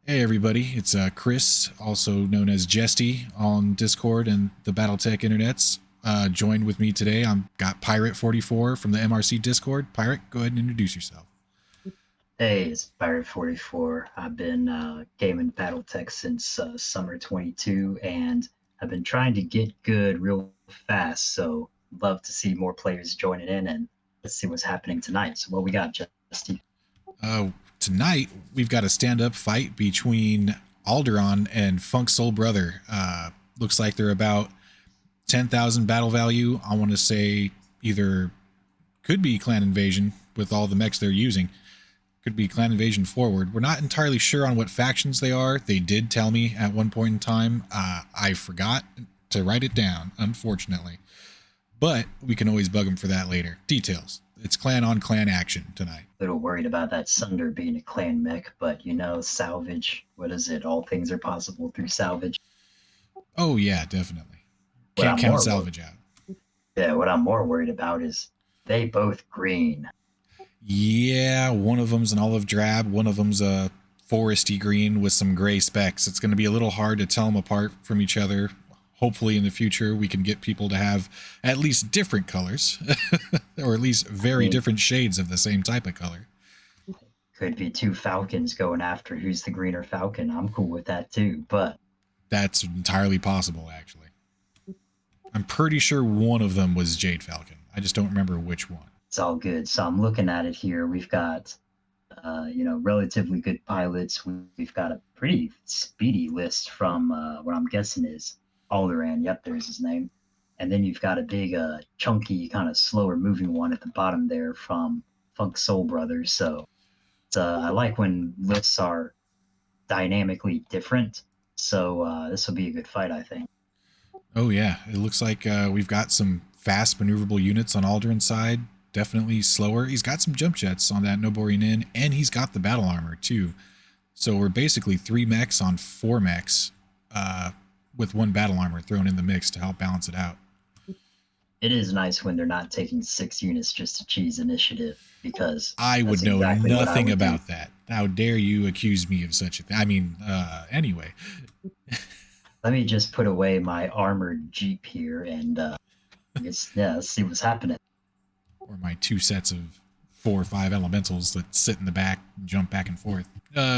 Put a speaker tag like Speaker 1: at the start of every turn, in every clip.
Speaker 1: Hey everybody, it's Chris, also known as Jesty on Discord and the Battletech internets. Joined with me today, I'm got Pirate44 from the MRC Discord. Pirate, go ahead and introduce yourself.
Speaker 2: Hey, it's Pirate44. I've been gaming Battletech since summer 22, and I've been trying to get good real fast. So, love to see more players joining in, and let's see what's happening tonight. So, what we got, Justy?
Speaker 1: Tonight, we've got a stand-up fight between Aldaran and FunkSoulBrother. Looks like they're about 10,000 battle value. I want to say either could be Clan Invasion with all the mechs they're using. Could be Clan Invasion forward. We're not entirely sure on what factions they are. They did tell me at one point in time. I forgot to write it down, unfortunately. But we can always bug them for that later. Details. It's clan on clan action tonight.
Speaker 2: A little worried about that Sunder being a clan mech, but salvage. What is it? All things are possible through salvage.
Speaker 1: Oh yeah, definitely.
Speaker 2: What
Speaker 1: Can't
Speaker 2: I'm
Speaker 1: count
Speaker 2: more
Speaker 1: salvage out.
Speaker 2: yeah, what I'm more worried about is they both green.
Speaker 1: Yeah, one of them's an olive drab, one of them's a foresty green with some gray specks. It's going to be a little hard to tell them apart from each other. Hopefully in the future we can get people to have at least different colors or at least very different shades of the same type of color.
Speaker 2: Could be two falcons going after who's the greener falcon. I'm cool with that too, but
Speaker 1: That's entirely possible, actually. I'm pretty sure one of them was Jade Falcon. I just don't remember which one.
Speaker 2: it's all good. So I'm looking at it here. We've got, relatively good pilots. We've got a pretty speedy list from what I'm guessing is Aldaran. Yep, there's his name. And then you've got a big, chunky, kind of slower moving one at the bottom there from FunkSoulBrother. So I like when lists are dynamically different. So this will be a good fight, I think.
Speaker 1: Oh yeah, it looks like we've got some fast maneuverable units on Aldaran's side. Definitely slower. He's got some jump jets on that Noborian Inn, and he's got the battle armor too. So we're basically 3 mechs on 4 mechs with 1 battle armor thrown in the mix to help balance it out.
Speaker 2: It is nice when they're not taking 6 units just to cheese initiative, because
Speaker 1: I
Speaker 2: that's
Speaker 1: would know
Speaker 2: exactly what I
Speaker 1: nothing
Speaker 2: would do.
Speaker 1: about that. How dare you accuse me of such a thing? I mean, anyway.
Speaker 2: Let me just put away my armored jeep here and let's see what's happening.
Speaker 1: Or my 2 sets of 4 or 5 elementals that sit in the back and jump back and forth.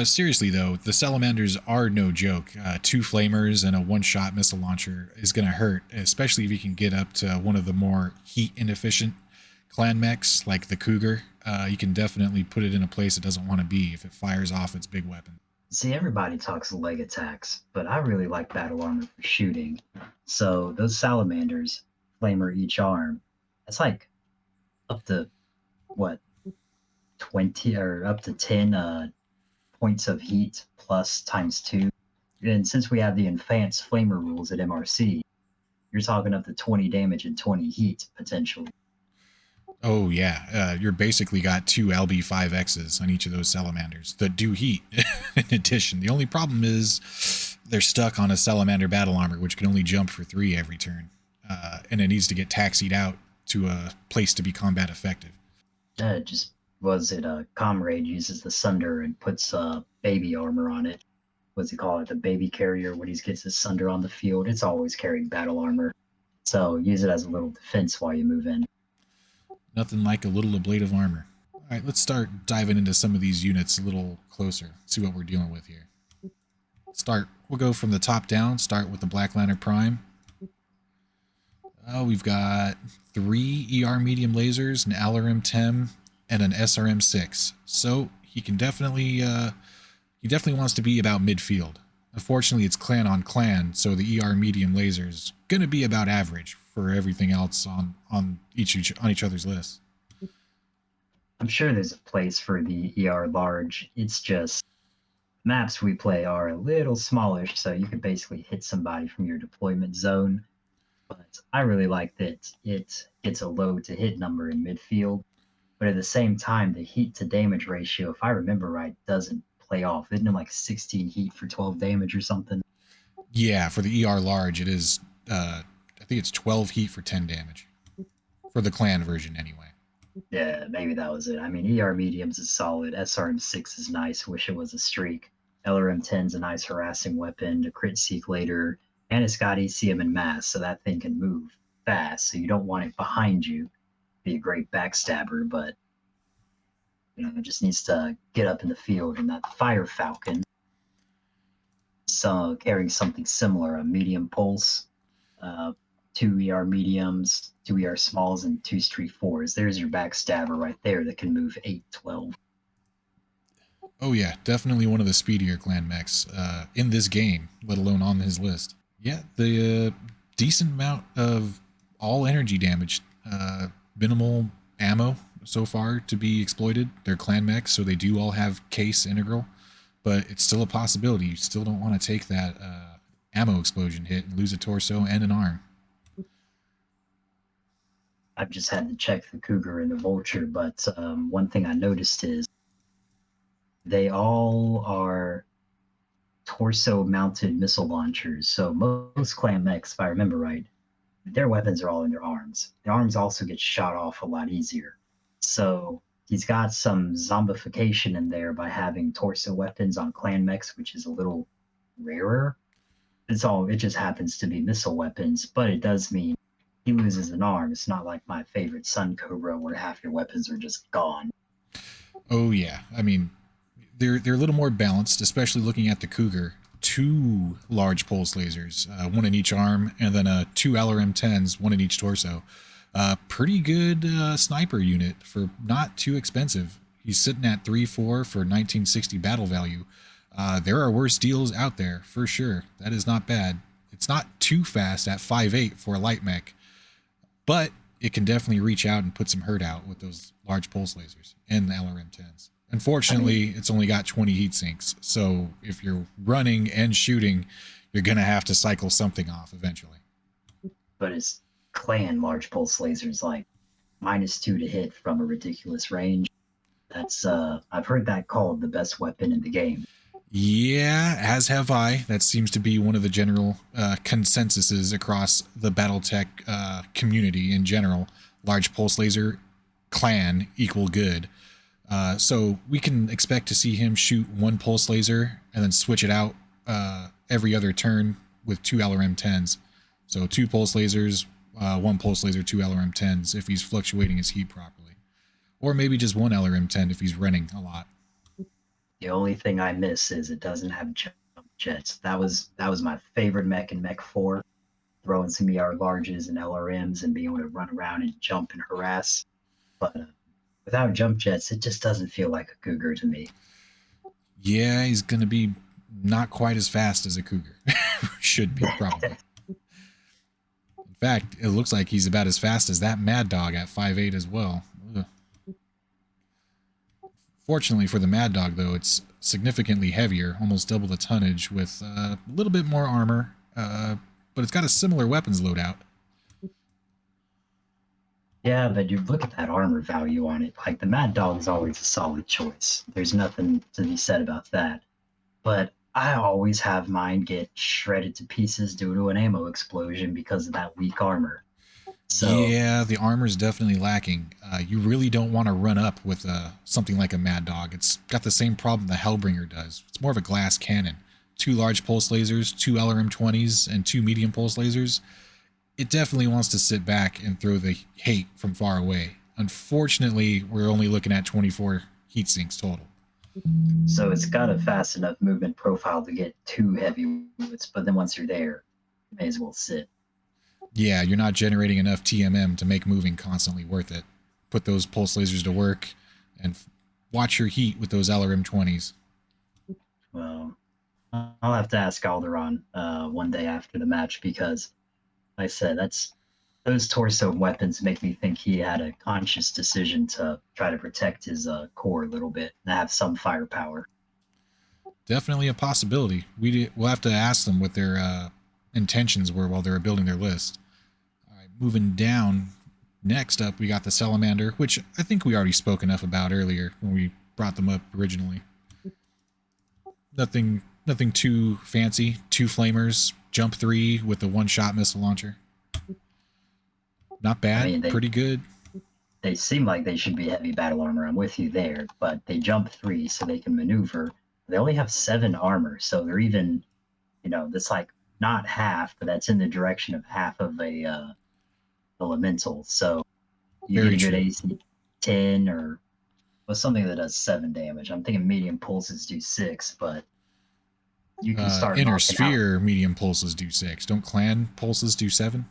Speaker 1: Seriously though, the salamanders are no joke. 2 flamers and a 1-shot missile launcher is going to hurt, especially if you can get up to one of the more heat inefficient clan mechs like the Cougar. You can definitely put it in a place it doesn't want to be if it fires off its big weapon.
Speaker 2: See, everybody talks leg attacks, but I really like battle armor for shooting. So those salamanders, flamer each arm, that's like up to what, 20 or up to 10 points of heat plus times 2. And since we have the advanced flamer rules at MRC, you're talking up to 20 damage and 20 heat potentially.
Speaker 1: Oh yeah, you're basically got 2 LB5Xs on each of those salamanders that do heat in addition. The only problem is they're stuck on a salamander battle armor, which can only jump for 3 every turn. And it needs to get taxied out to a place to be combat effective.
Speaker 2: Just was it Comrade uses the Sunder and puts baby armor on it. What's he call it? The baby carrier when he gets his Sunder on the field. It's always carrying battle armor. So use it as a little defense while you move in.
Speaker 1: Nothing like a little ablative armor. All right, let's start diving into some of these units a little closer. See what we're dealing with here. We'll go from the top down. Start with the Black Lantern Prime. We've got 3 ER medium lasers, an Aldaran 10, and an SRM 6. So he definitely wants to be about midfield. Unfortunately, it's clan on clan, so the ER medium laser's gonna be about average for everything else on each other's lists.
Speaker 2: I'm sure there's a place for the ER large. It's just maps we play are a little smallish, so you can basically hit somebody from your deployment zone. But I really like that it gets a low to hit number in midfield. But at the same time, the heat to damage ratio, if I remember right, doesn't play off. Isn't it like 16 heat for 12 damage or something?
Speaker 1: Yeah, for the ER large, it is, I think it's 12 heat for 10 damage. For the clan version, anyway.
Speaker 2: Yeah, maybe that was it. I mean, ER mediums is solid. SRM6 is nice. Wish it was a streak. LRM-10's a nice harassing weapon to crit seek later, and it's got ECM and mass, so that thing can move fast. So you don't want it behind you. Be a great backstabber, but it just needs to get up in the field. And that Fire Falcon, so carrying something similar, a medium pulse, uh, 2 ER mediums, 2 ER smalls, and 2 Street 4s. There's your backstabber right there that can move 8-12.
Speaker 1: Oh yeah, definitely one of the speedier clan mechs in this game, let alone on his list. Yeah, the decent amount of all energy damage, minimal ammo so far to be exploited. They're clan mechs, so they do all have case integral, but it's still a possibility. You still don't want to take that ammo explosion hit and lose a torso and an arm.
Speaker 2: I've just had to check the Cougar and the Vulture, but one thing I noticed is they all are torso-mounted missile launchers. So most clan mechs, if I remember right, their weapons are all in their arms. The arms also get shot off a lot easier. So he's got some zombification in there by having torso weapons on clan mechs, which is a little rarer. It just happens to be missile weapons, but it does mean he loses an arm. It's not like my favorite Sun Cobra where half your weapons are just gone.
Speaker 1: Oh yeah, I mean, they're a little more balanced, especially looking at the Cougar. 2 large pulse lasers, 1 in each arm, and then 2 LRM-10s, 1 in each torso. Pretty good sniper unit for not too expensive. He's sitting at 3.4 for 1960 battle value. There are worse deals out there for sure. That is not bad. It's not too fast at 5.8 for a light mech, but it can definitely reach out and put some hurt out with those large pulse lasers and the LRM-10s. Unfortunately, it's only got 20 heat sinks, so if you're running and shooting, you're going to have to cycle something off eventually.
Speaker 2: But his clan large pulse lasers like -2 to hit from a ridiculous range. That's I've heard that called the best weapon in the game.
Speaker 1: Yeah, as have I. That seems to be one of the general consensuses across the Battletech community in general. Large pulse laser clan equal good. So we can expect to see him shoot 1 pulse laser and then switch it out every other turn with 2 LRM-10s. So 2 pulse lasers, 1 pulse laser, 2 LRM-10s if he's fluctuating his heat properly. Or maybe just 1 LRM-10 if he's running a lot.
Speaker 2: The only thing I miss is it doesn't have jump jets. That was my favorite mech in Mech 4. Throwing some ER larges and LRMs and being able to run around and jump and harass. But without jump jets, it just doesn't feel like a Cougar to me.
Speaker 1: Yeah, he's going to be not quite as fast as a Cougar. Should be, probably. In fact, it looks like he's about as fast as that Mad Dog at 5.8 as well. Ugh. Fortunately for the Mad Dog, though, it's significantly heavier, almost double the tonnage, with a little bit more armor, but it's got a similar weapons loadout.
Speaker 2: Yeah, but you look at that armor value on it. Like, the Mad Dog is always a solid choice. There's nothing to be said about that. But I always have mine get shredded to pieces due to an ammo explosion because of that weak armor. So,
Speaker 1: yeah, the armor is definitely lacking. You really don't want to run up with something like a Mad Dog. It's got the same problem the Hellbringer does. It's more of a glass cannon. 2 large pulse lasers, 2 LRM-20s, and 2 medium pulse lasers. It definitely wants to sit back and throw the hate from far away. Unfortunately, we're only looking at 24 heat sinks total.
Speaker 2: So it's got a fast enough movement profile to get 2 heavyweights, but then once you're there, you may as well sit.
Speaker 1: Yeah, you're not generating enough TMM to make moving constantly worth it. Put those pulse lasers to work and watch your heat with those LRM-20s.
Speaker 2: Well, I'll have to ask Aldaran one day after the match because, like I said, those torso weapons make me think he had a conscious decision to try to protect his core a little bit and have some firepower.
Speaker 1: Definitely a possibility. We'll have to ask them what their intentions were while they were building their list. All right, moving down. Next up, we got the Salamander, which I think we already spoke enough about earlier when we brought them up originally. Nothing too fancy. 2 flamers, jump 3 with a 1-shot missile launcher. Not bad. I mean, pretty good.
Speaker 2: They seem like they should be heavy battle armor. I'm with you there, but they jump 3 so they can maneuver. They only have 7 armor, so they're even, that's like not half, but that's in the direction of half of a elemental. So you get
Speaker 1: Very
Speaker 2: a good
Speaker 1: true.
Speaker 2: AC 10 or something that does 7 damage. I'm thinking medium pulses do 6, but you can start
Speaker 1: Inner
Speaker 2: knocking out.
Speaker 1: sphere medium pulses do 6. Don't clan pulses do 7?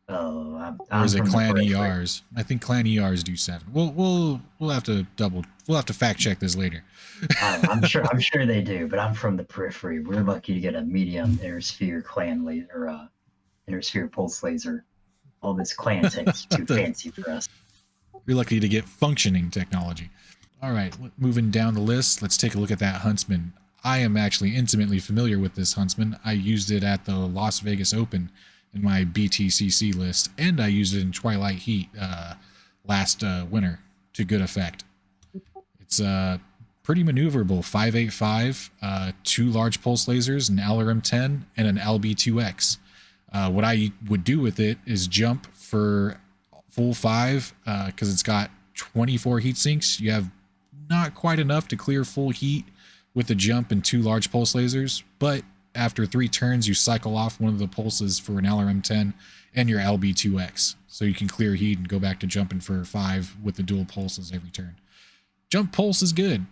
Speaker 2: Oh,
Speaker 1: Or
Speaker 2: I'm
Speaker 1: is it
Speaker 2: from the
Speaker 1: clan
Speaker 2: periphery.
Speaker 1: ERs? I think clan ERs do 7. We'll have to fact check this later.
Speaker 2: I'm sure they do, but I'm from the periphery. We're lucky to get a medium inner sphere clan laser or inner sphere pulse laser. All this clan tech is too fancy for us.
Speaker 1: You're lucky to get functioning technology. All right, moving down the list, let's take a look at that Huntsman. I am actually intimately familiar with this Huntsman. I used it at the Las Vegas Open in my BTCC list, and I used it in Twilight Heat last winter to good effect. It's pretty maneuverable. 585, 2 large pulse lasers, an Aldaran 10, and an LB2X. What I would do with it is jump for full 5 because it's got 24 heat sinks. You have not quite enough to clear full heat with the jump and 2 large pulse lasers, but after 3 turns, you cycle off one of the pulses for an LRM10 and your LB2X. So you can clear heat and go back to jumping for 5 with the dual pulses every turn. Jump pulse is good.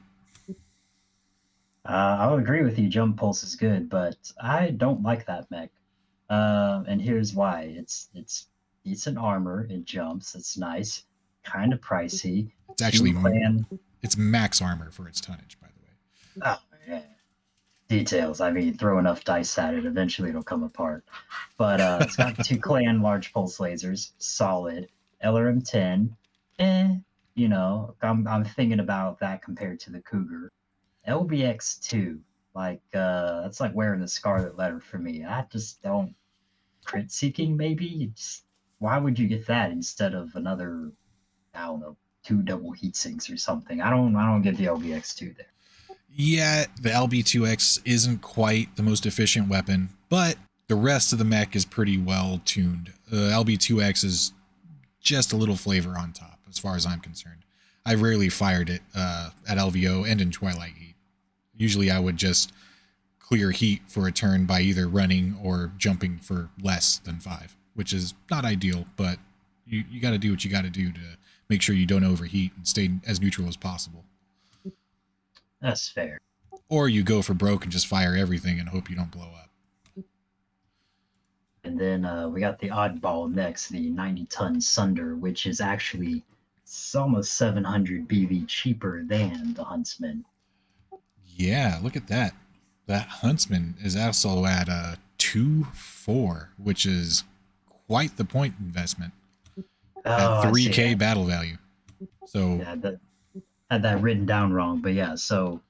Speaker 2: I would agree with you. Jump pulse is good, but I don't like that mech. And here's why. It's decent armor. It jumps. It's nice. Kind of pricey.
Speaker 1: It's
Speaker 2: Two
Speaker 1: actually
Speaker 2: clan.
Speaker 1: it's max armor for its tonnage, by the way.
Speaker 2: Oh yeah. Details. I mean, throw enough dice at it, eventually it'll come apart. But it's got 2 clan large pulse lasers, solid. LRM10, I'm thinking about that compared to the Cougar. LBX2, like that's like wearing the scarlet letter for me. I just don't crit seeking. Maybe why would you get that instead of another? I don't know, 2 double heat sinks or something. I don't get the LBX2 there.
Speaker 1: Yeah, the LB2X isn't quite the most efficient weapon, but the rest of the mech is pretty well tuned. The LB2X is just a little flavor on top, as far as I'm concerned. I rarely fired it at LVO and in Twilight Heat. Usually I would just clear heat for a turn by either running or jumping for less than 5, which is not ideal, but you got to do what you got to do to make sure you don't overheat and stay as neutral as possible.
Speaker 2: That's fair.
Speaker 1: Or you go for broke and just fire everything and hope you don't blow up.
Speaker 2: And then we got the oddball next, the 90-ton Sunder, which is actually almost 700 BV cheaper than the Huntsman.
Speaker 1: Yeah, look at that. That Huntsman is also at a 2.4, which is quite the point investment at 3K battle value. So
Speaker 2: yeah, had that written down wrong, but yeah, so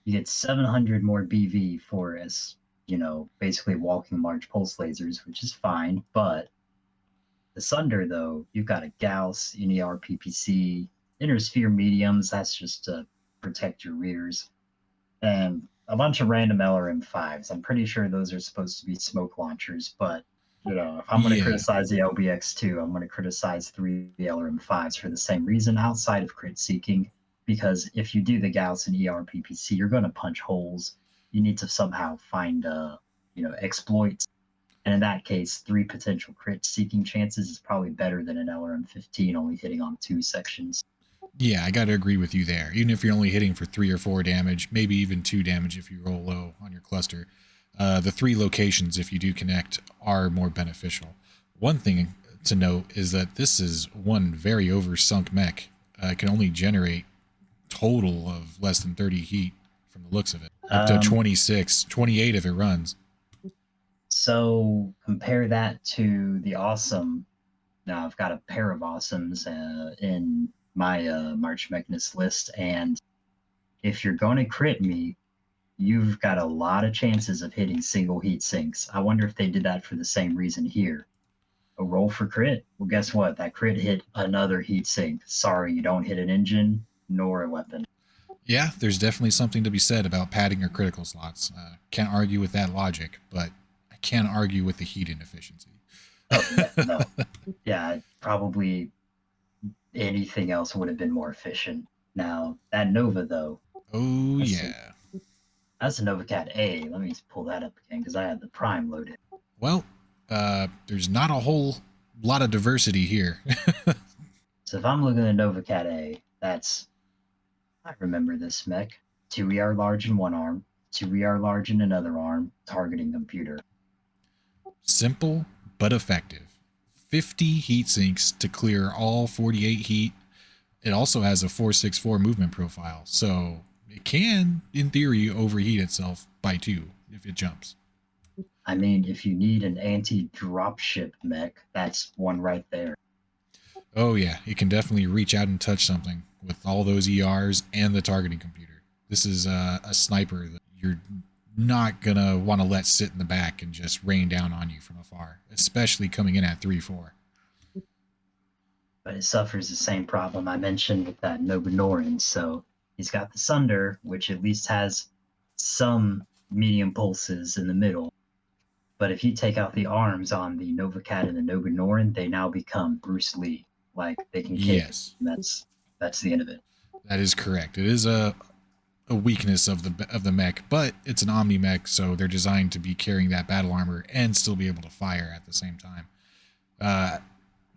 Speaker 2: you get 700 more BV for as basically walking large pulse lasers, which is fine. But the Sunder, though, you've got a Gauss, NER PPC, inner sphere mediums. That's just to protect your rears, and a bunch of random LRM5s. I'm pretty sure those are supposed to be smoke launchers, but if I'm going to
Speaker 1: yeah,
Speaker 2: criticize the LBX2, I'm going to criticize 3 LRM5s for the same reason outside of crit seeking. Because if you do the Gauss and ERPPC, you're going to punch holes. You need to somehow find, exploits. And in that case, 3 potential crit seeking chances is probably better than an LRM15 only hitting on 2 sections.
Speaker 1: yeah, I got to agree with you there. Even if you're only hitting for 3 or 4 damage, maybe even 2 damage if you roll low on your cluster, the 3 locations, if you do connect, are more beneficial. One thing to note is that this is one very oversunk mech. It can only generate total of less than 30 heat from the looks of it, up to 26, 28 if it runs.
Speaker 2: So compare that to the Awesome. Now I've got a pair of Awesomes in my March Magnus list, and if you're going to crit me, you've got a lot of chances of hitting single heat sinks. I wonder if they did that for the same reason here. A roll for crit? Well, guess what? That crit hit another heat sink. Sorry, you don't hit an engine nor a weapon.
Speaker 1: Yeah, there's definitely something to be said about padding your critical slots. Can't argue with that logic, but I can't argue with the heat inefficiency.
Speaker 2: Oh, yeah, no. Yeah, probably anything else would have been more efficient. Now, that Nova, though,
Speaker 1: Oh,
Speaker 2: Let's see.
Speaker 1: yeah.
Speaker 2: That's a Novacat A. Let me pull that up again because I had the Prime loaded.
Speaker 1: Well, there's not a whole lot of diversity here.
Speaker 2: So if I'm looking at Novacat A, I remember this mech. 2 ER large in one arm, 2 ER large in another arm, targeting computer.
Speaker 1: Simple but effective. 50 heat sinks to clear all 48 heat. It also has a 464 movement profile, so it can, in theory, overheat itself by 2 if it jumps.
Speaker 2: I mean, if you need an anti-dropship mech, that's one right there.
Speaker 1: Oh yeah, it can definitely reach out and touch something with all those ERs and the targeting computer. This is a sniper that you're not gonna want to let sit in the back and just rain down on you from afar, especially coming in at 3-4.
Speaker 2: But it suffers the same problem I mentioned with that Nobanoran. So he's got the Sunder, which at least has some medium pulses in the middle. But if you take out the arms on the Novacat and the Nobanoran, they now become Bruce Lee. Like they can kick.
Speaker 1: Yes,
Speaker 2: And that's the end of it.
Speaker 1: that is correct. It is a weakness of the mech, but it's an Omni mech, so they're designed to be carrying that battle armor and still be able to fire at the same time.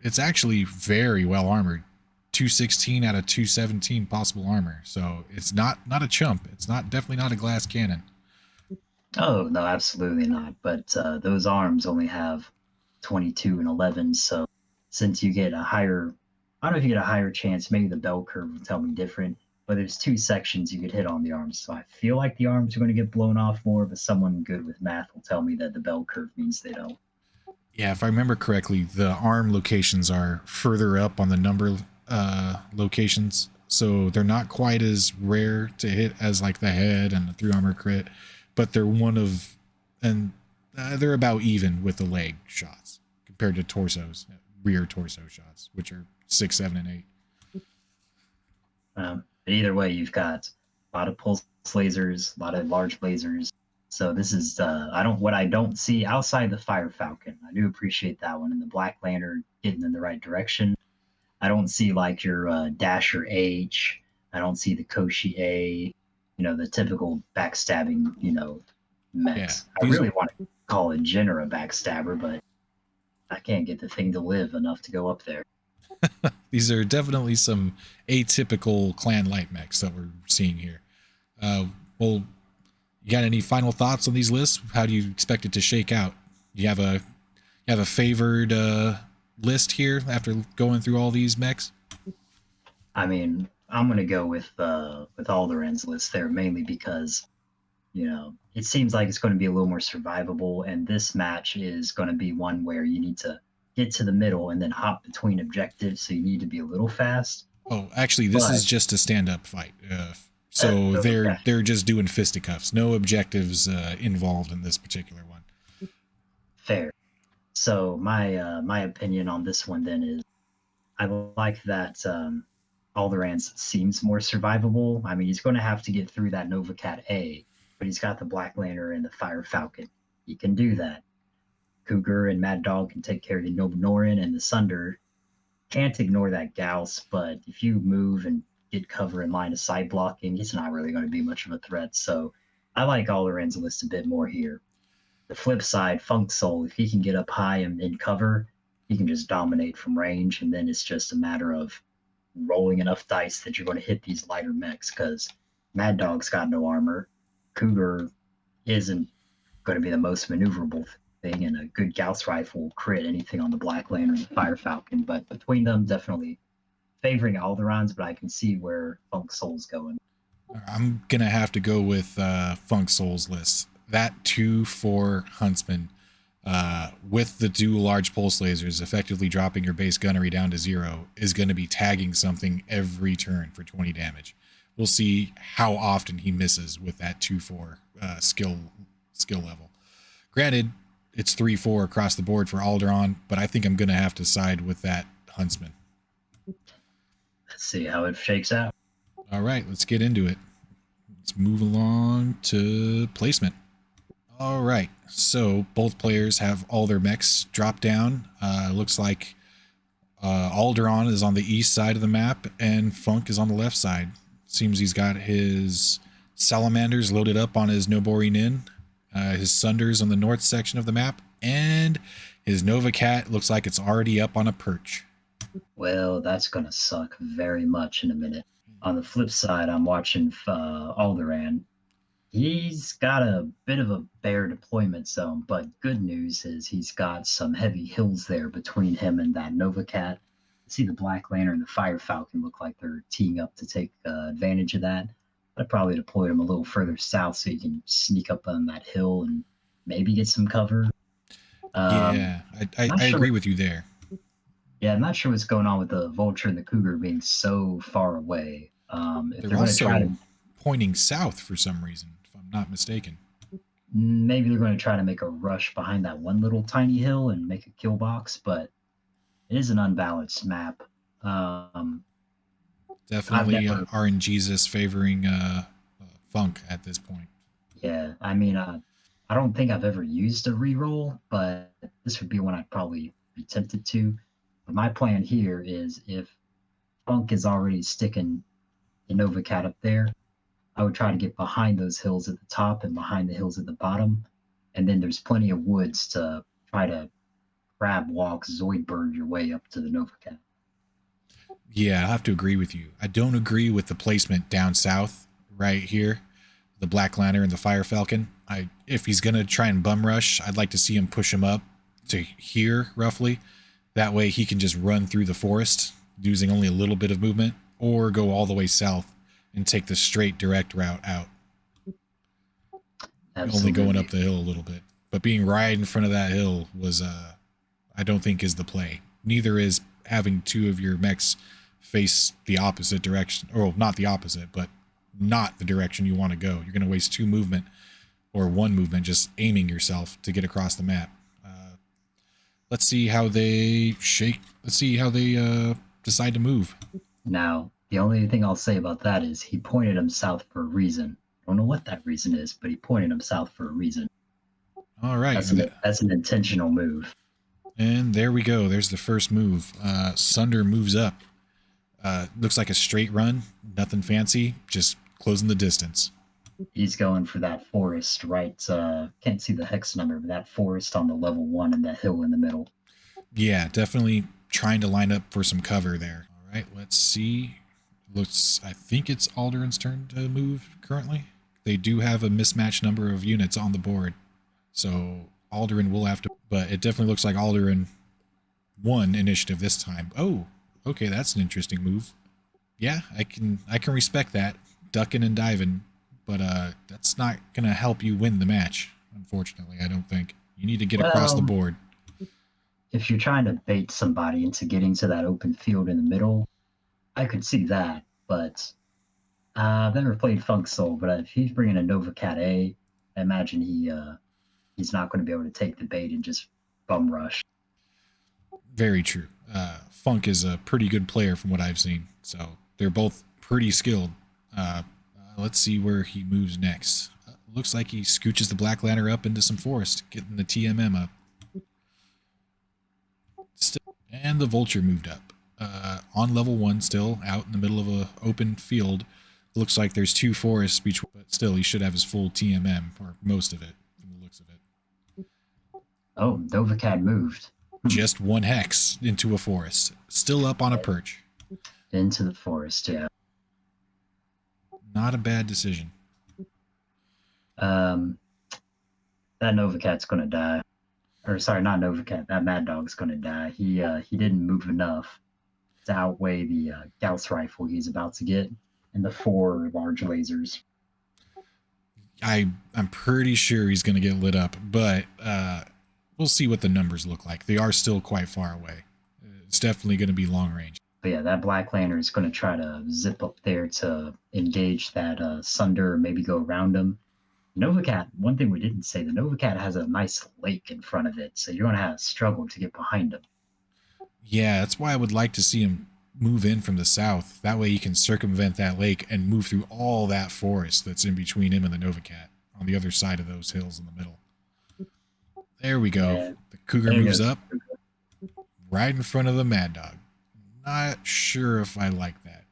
Speaker 1: It's actually very well armored. 216 out of 217 possible armor, so it's not a chump. It's definitely not a glass cannon.
Speaker 2: Oh no, absolutely not. But those arms only have 22 and 11. So since you get a higher, I don't know if you get a higher chance. Maybe the bell curve will tell me different. But there's 2 sections you could hit on the arms. So I feel like the arms are going to get blown off more. But someone good with math will tell me that the bell curve means they don't.
Speaker 1: Yeah, if I remember correctly, the arm locations are further up on the number locations, so they're not quite as rare to hit as like the head and the 3 armor crit, but they're they're about even with the leg shots compared to torsos, rear torso shots, which are 6, 7, and 8.
Speaker 2: But either way, you've got a lot of pulse lasers, a lot of large lasers. So this is what I don't see outside the Fire Falcon. I do appreciate that one, and the Black Lantern getting in the right direction. I don't see like your Dasher H. I don't see the Koshi A. The typical backstabbing, mechs.
Speaker 1: Yeah,
Speaker 2: I really want to call it Jenner a backstabber, but I can't get the thing to live enough to go up there.
Speaker 1: These are definitely some atypical clan light mechs that we're seeing here. Well, you got any final thoughts on these lists? How do you expect it to shake out? You have a favored list here after going through all these mechs?
Speaker 2: I mean, I'm gonna go with Aldaran's list there, mainly because it seems like it's going to be a little more survivable, and this match is going to be one where you need to get to the middle and then hop between objectives, so you need to be a little fast.
Speaker 1: Oh, actually, this is just a stand-up fight. So they're just doing fisticuffs. No objectives involved in this particular one.
Speaker 2: Fair. So my opinion on this one then is, I like that Aldaran's seems more survivable. I mean, he's going to have to get through that Novacat A, but he's got the Black Lantern and the Fire Falcon. He can do that. Cougar and Mad Dog can take care of the Nobanoran, and the Sunder can't ignore that Gauss, but if you move and get cover in line of sight blocking, he's not really going to be much of a threat. So I like Aldaran's list a bit more here. The flip side, FunkSoul, if he can get up high and in cover, he can just dominate from range, and then it's just a matter of rolling enough dice that you're going to hit these lighter mechs, because Mad Dog's got no armor. Cougar isn't going to be the most maneuverable thing, and a good Gauss rifle will crit anything on the Black Lantern and the Fire Falcon. But between them, definitely favoring Aldaran's, but I can see where FunkSoul's going.
Speaker 1: I'm gonna have to go with FunkSoul's list. That 2-4 Huntsman with the 2 large pulse lasers, effectively dropping your base gunnery down to 0, is going to be tagging something every turn for 20 damage. We'll see how often he misses with that 2-4 skill level. Granted, it's 3-4 across the board for Aldaran, but I think I'm going to have to side with that Huntsman.
Speaker 2: Let's see how it shakes out.
Speaker 1: All right, let's get into it. Let's move along to placement. All right, so both players have all their mechs dropped down. Looks like Aldaran is on the east side of the map and Funk is on the left side. Seems he's got his Salamander's loaded up on his Noboring Inn, his Sunder's on the north section of the map, and his Nova Cat looks like it's already up on a perch.
Speaker 2: Well, that's going to suck very much in a minute. On the flip side, I'm watching Aldaran. He's got a bit of a bare deployment zone, but good news is he's got some heavy hills there between him and that Nova Cat. See the Black Lantern and the Fire Falcon look like they're teeing up to take advantage of that. I'd probably deploy him a little further south so he can sneak up on that hill and maybe get some cover.
Speaker 1: Yeah, I agree with you there.
Speaker 2: Yeah, I'm not sure what's going on with the Vulture and the Cougar being so far away. If
Speaker 1: They're
Speaker 2: going to try
Speaker 1: also
Speaker 2: to
Speaker 1: pointing south for some reason, if I'm not mistaken.
Speaker 2: maybe they're going to try to make a rush behind that one little tiny hill and make a kill box, but it is an unbalanced map.
Speaker 1: Definitely RNGesus favoring Funk at this point.
Speaker 2: Yeah, I mean, I don't think I've ever used a reroll, but this would be one I'd probably be tempted to. But my plan here is if Funk is already sticking the Nova Cat up there, I would try to get behind those hills at the top and behind the hills at the bottom. And then there's plenty of woods to try to crab walk, Zoidberg your way up to the Nova Cat.
Speaker 1: Yeah, I have to agree with you. I don't agree with the placement down south right here. The Black Lantern and the Fire Falcon. If he's going to try and bum rush, I'd like to see him push him up to here, roughly. That way he can just run through the forest using only a little bit of movement, or go all the way south and take the straight direct route out.
Speaker 2: Absolutely.
Speaker 1: Only going up the hill a little bit. But being right in front of that hill was, I don't think is the play. Neither is having two of your mechs face the opposite direction. Or not the opposite, but not the direction you want to go. You're going to waste two movement or one movement just aiming yourself to get across the map. Let's see how they shake. Let's see how they decide to move.
Speaker 2: Now, the only thing I'll say about that is he pointed him south for a reason. I don't know what that reason is, but he pointed him south for a reason.
Speaker 1: All right.
Speaker 2: That's an intentional move.
Speaker 1: And there we go. There's the first move. Sunder moves up. Looks like a straight run. Nothing fancy. Just closing the distance.
Speaker 2: He's going for that forest, right? Can't see the hex number, but that forest on the level 1 and that hill in the middle.
Speaker 1: Yeah, definitely trying to line up for some cover there. All right, let's see. I think it's Aldaran's turn to move currently. They do have a mismatched number of units on the board. So Aldaran will have to, but it definitely looks like Aldaran won initiative this time. Oh, okay, that's an interesting move. Yeah, I can respect that. Ducking and diving, but that's not going to help you win the match, unfortunately, I don't think. You need to get across the board.
Speaker 2: If you're trying to bait somebody into getting to that open field in the middle, I could see that, but I've never played FunkSoul, but if he's bringing a Nova Cat A, I imagine he's not going to be able to take the bait and just bum rush.
Speaker 1: Very true. Funk is a pretty good player from what I've seen, so they're both pretty skilled. Let's see where he moves next. Looks like he scooches the Black Lantern up into some forest, getting the TMM up. And the Vulture moved up. On level 1 still, out in the middle of an open field. Looks like there's 2 forests between, but still he should have his full TMM, or most of it, from the looks of it.
Speaker 2: Oh, Nova Cat moved.
Speaker 1: Just 1 hex into a forest. Still up on a perch.
Speaker 2: Into the forest, yeah.
Speaker 1: Not a bad decision.
Speaker 2: That Nova Cat's gonna die. Or sorry, not Nova Cat. That Mad Dog's gonna die. He didn't move enough to outweigh the Gauss rifle he's about to get and the 4 large lasers.
Speaker 1: I'm pretty sure he's gonna get lit up, but we'll see what the numbers look like. They are still quite far away. It's definitely going to be long range.
Speaker 2: But yeah, that Black Lantern is going to try to zip up there to engage that Sunder, or maybe go around him. Nova Cat, one thing we didn't say, the Nova Cat has a nice lake in front of it, so you're going to have to struggle to get behind him.
Speaker 1: Yeah, that's why I would like to see him move in from the south. That way he can circumvent that lake and move through all that forest that's in between him and the Nova Cat on the other side of those hills in the middle. There we go. Yeah. The Cougar moves up right in front of the Mad Dog. Not sure if I like that.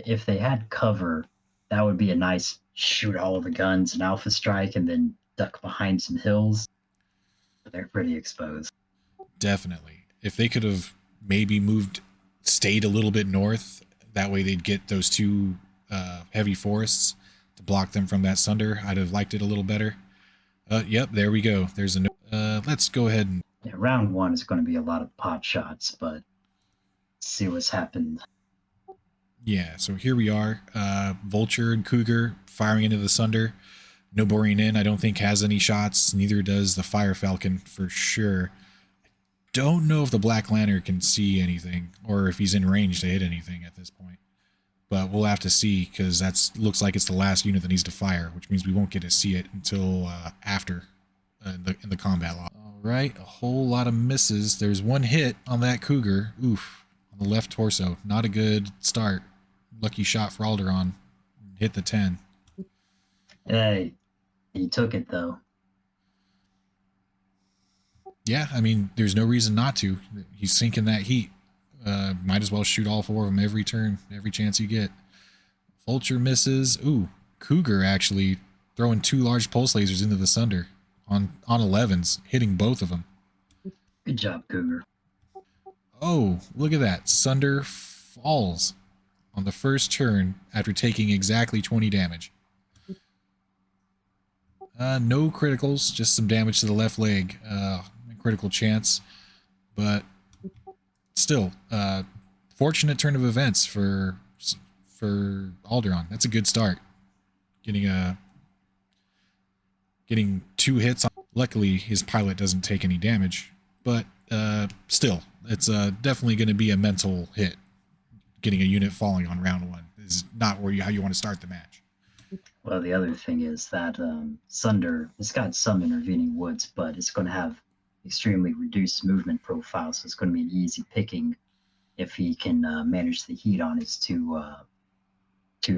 Speaker 2: If they had cover, That would be a nice shoot all of the guns and alpha strike and then duck behind some hills. But they're pretty exposed.
Speaker 1: Definitely. If they could have maybe stayed a little bit north, that way they'd get those two heavy forests to block them from that Sunder, I'd have liked it a little better. Yep, there we go. There's a let's go ahead and...
Speaker 2: Yeah, round one is going to be a lot of pot shots, but see what's happened.
Speaker 1: Yeah, so here we are. Vulture and Cougar firing into the Sunder. No boring in, I don't think has any shots. Neither does the Fire Falcon for sure. Don't know if the Black Lantern can see anything or if he's in range to hit anything at this point. But we'll have to see, because that looks like it's the last unit that needs to fire, which means we won't get to see it until after in the combat log. All right, a whole lot of misses. There's one hit on that Cougar. Oof, on the left torso. Not a good start. Lucky shot for Aldaran. Hit the 10.
Speaker 2: Hey, he took it though.
Speaker 1: Yeah, I mean, there's no reason not to. He's sinking that heat. Might as well shoot all four of them every turn, every chance you get. Vulture misses. Ooh, Cougar actually throwing 2 large pulse lasers into the Sunder on 11s, hitting both of them.
Speaker 2: Good job, Cougar.
Speaker 1: Oh, look at that. Sunder falls on the first turn after taking exactly 20 damage. No criticals, just some damage to the left leg. Critical chance, but still, fortunate turn of events for Aldaran. That's a good start. Getting 2 hits. Luckily, his pilot doesn't take any damage, but still, it's definitely going to be a mental hit. Getting a unit falling on round 1 is not how you want to start the match.
Speaker 2: Well, the other thing is that Sunder, it's got some intervening woods, but it's going to have extremely reduced movement profile, so it's going to be an easy picking if he can manage the heat on his two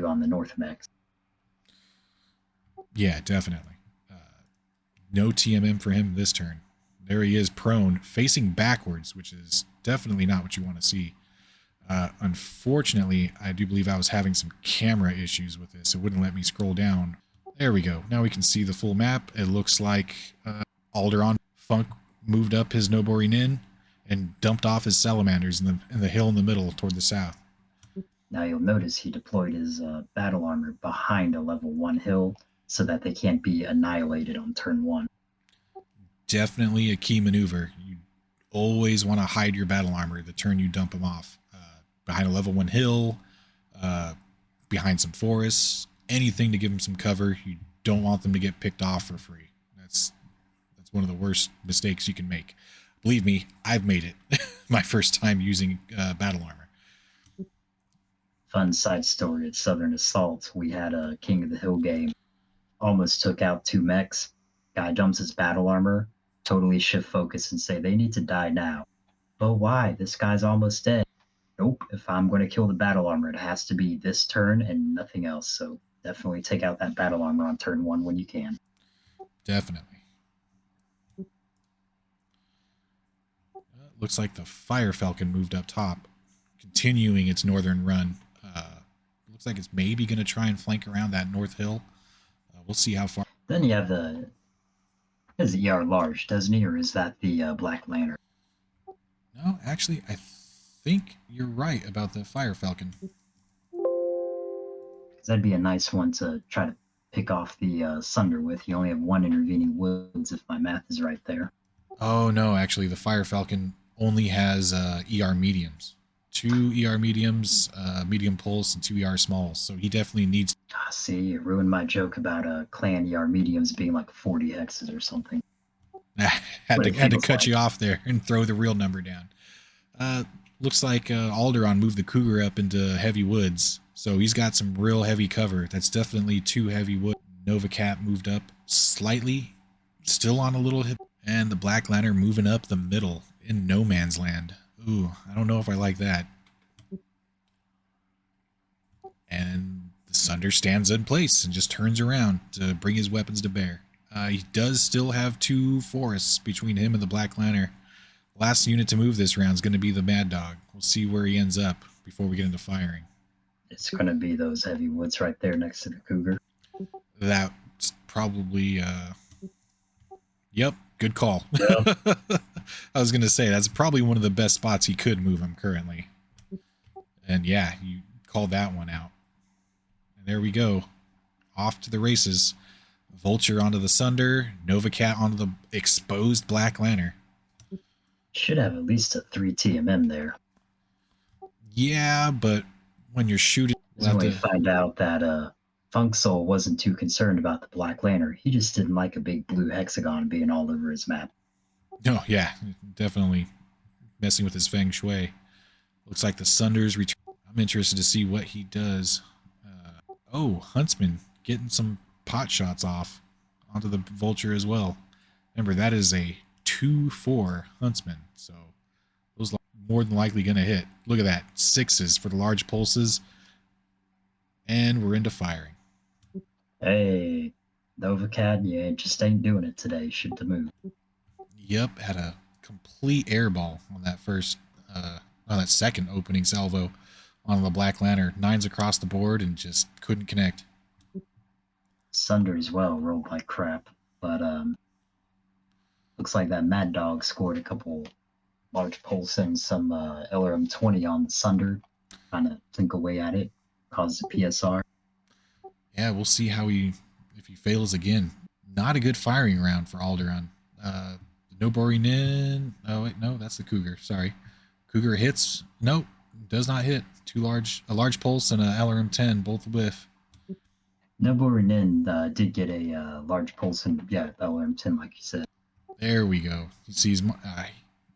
Speaker 2: on the north mechs.
Speaker 1: Yeah, definitely. No TMM for him this turn. There he is, prone, facing backwards, which is definitely not what you want to see. Unfortunately, I do believe I was having some camera issues with this. It wouldn't let me scroll down. There we go. Now we can see the full map. It looks like Aldaran Funk moved up his Noborin in and dumped off his salamanders in the hill in the middle toward the south.
Speaker 2: Now you'll notice he deployed his battle armor behind a level 1 hill so that they can't be annihilated on turn 1.
Speaker 1: Definitely a key maneuver. You always want to hide your battle armor the turn you dump them off. Behind a level 1 hill, behind some forests, anything to give them some cover. You don't want them to get picked off for free. That's one of the worst mistakes you can make. Believe me, I've made it my first time using battle armor.
Speaker 2: Fun side story at Southern Assault, we had a King of the Hill game. Almost took out 2 mechs. Guy dumps his battle armor, totally shift focus and say, they need to die now. But why? This guy's almost dead. Nope, if I'm going to kill the battle armor, it has to be this turn and nothing else. So definitely take out that battle armor on turn 1 when you can.
Speaker 1: Definitely. Looks like the Fire Falcon moved up top, continuing its northern run. Looks like it's maybe going to try and flank around that north hill. We'll see how far.
Speaker 2: Then you have the ER large, doesn't he? Or is that the Black Lantern?
Speaker 1: No, actually, I think you're right about the Fire Falcon.
Speaker 2: Because that'd be a nice one to try to pick off the Sunder with. You only have 1 intervening woods, if my math is right there.
Speaker 1: Oh, no, actually, the Fire Falcon only has ER mediums. 2 ER mediums, medium pulse, and 2 ER smalls. So he definitely needs...
Speaker 2: See, you ruined my joke about clan ER mediums being like 40 hexes or something.
Speaker 1: had to cut you off there and throw the real number down. Looks like Aldaran moved the Cougar up into heavy woods, so he's got some real heavy cover. That's definitely 2 heavy wood. Nova Cat moved up slightly, still on a little hip, and the Black Lantern moving up the middle in no man's land. Ooh, I don't know if I like that. And the Sunder stands in place and just turns around to bring his weapons to bear. He does still have 2 forests between him and the Black Lantern. Last unit to move this round is going to be the Mad Dog. We'll see where he ends up before we get into firing.
Speaker 2: It's going to be those heavy woods right there next to the cougar.
Speaker 1: That's probably, yep, good call.
Speaker 2: Yep.
Speaker 1: I was going to say, that's probably one of the best spots he could move him currently. And yeah, you called that one out. And there we go. Off to the races. Vulture onto the Sunder, Nova Cat onto the exposed Black Lantern.
Speaker 2: Should have at least a 3 TMM there.
Speaker 1: Yeah, but when you're shooting,
Speaker 2: When we find out that FunkSoul wasn't too concerned about the Black Lantern. He just didn't like a big blue hexagon being all over his map.
Speaker 1: Oh, yeah, definitely messing with his feng shui. Looks like the Sunder's return. I'm interested to see what he does. Oh, Huntsman getting some pot shots off onto the Vulture as well. Remember, that is a 2-4 Huntsman, so those are more than likely going to hit. Look at that, 6s for the large pulses, and we're into firing.
Speaker 2: Hey, Nova Cat, you just ain't doing it today. Shoot the move.
Speaker 1: Yep, had a complete airball on that first, on that second opening salvo on the Black Lantern. 9s across the board and just couldn't connect.
Speaker 2: Sunder as well rolled like crap, but looks like that Mad Dog scored a couple large pulse and some LRM 20 on the Sunder, trying to think away at it, caused a PSR.
Speaker 1: Yeah, we'll see how if he fails again. Not a good firing round for Aldaran. Nobori Nin. Oh wait, no, that's the Cougar. Sorry, Cougar hits. Nope, does not hit. A large pulse and a LRM 10, both whiff.
Speaker 2: Nobori Nin did get a large pulse and LRM 10, like you said.
Speaker 1: There we go. You see, he's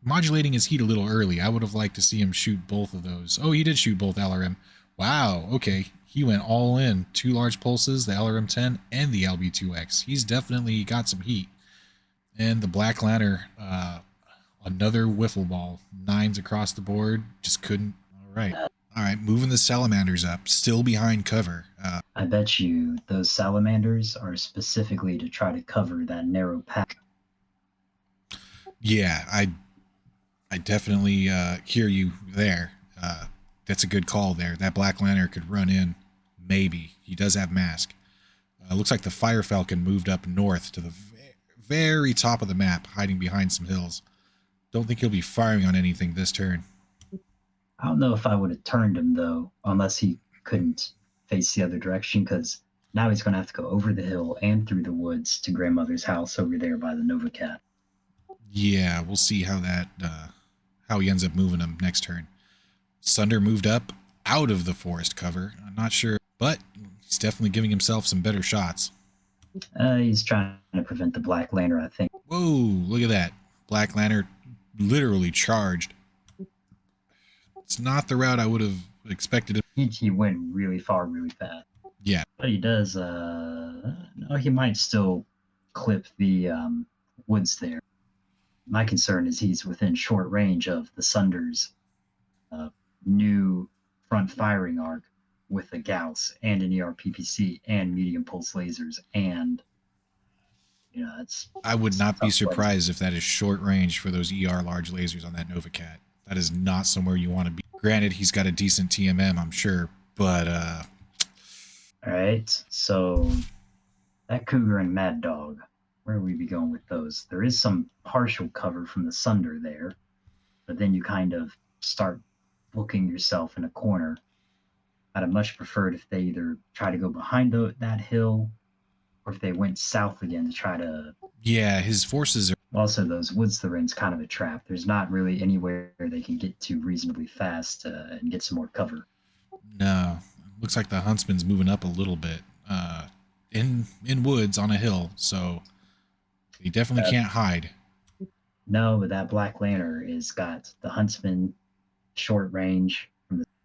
Speaker 1: modulating his heat a little early. I would have liked to see him shoot both of those. Oh, he did shoot both LRM. Wow, okay. He went all in. 2 large pulses, the LRM 10 and the LB2X. He's definitely got some heat. And the Black Lantern, another wiffle ball. 9s across the board. Just couldn't. All right. All right, moving the Salamanders up. Still behind cover.
Speaker 2: I bet you those Salamanders are specifically to try to cover that narrow pack.
Speaker 1: Yeah, I definitely hear you there. That's a good call there. That Black Lantern could run in. Maybe. He does have mask. Looks like the Fire Falcon moved up north to the very top of the map, hiding behind some hills. Don't think he'll be firing on anything this turn.
Speaker 2: I don't know if I would have turned him, though, unless he couldn't face the other direction, because now he's going to have to go over the hill and through the woods to grandmother's house over there by the Nova Cat.
Speaker 1: Yeah, we'll see how that how he ends up moving him next turn. Sunder moved up out of the forest cover. I'm not sure, but he's definitely giving himself some better shots.
Speaker 2: He's trying to prevent the Black Lantern, I think.
Speaker 1: Whoa, look at that. Black Lantern literally charged. It's not the route I would have expected.
Speaker 2: He went really far, really fast.
Speaker 1: Yeah.
Speaker 2: But he does, no, he might still clip the woods there. My concern is he's within short range of the Sunder's new front firing arc with a Gauss and an ERPPC and medium pulse lasers, and it's.
Speaker 1: I would not be surprised if that is short range for those ER large lasers on that Nova Cat. That is not somewhere you want to be. Granted, he's got a decent TMM, I'm sure, but
Speaker 2: All right, so that Cougar and Mad Dog, where would we be going with those? There is some partial cover from the Sunder there, but then you kind of start booking yourself in a corner. I'd have much preferred if they either try to go behind that hill, or if they went south again to try to.
Speaker 1: Yeah, his forces are.
Speaker 2: Also, those woods they're in's kind of a trap. There's not really anywhere they can get to reasonably fast and get some more cover.
Speaker 1: No, looks like the Huntsman's moving up a little bit in woods on a hill, so he definitely can't hide.
Speaker 2: No, but that Black Lantern is got the Huntsman short range.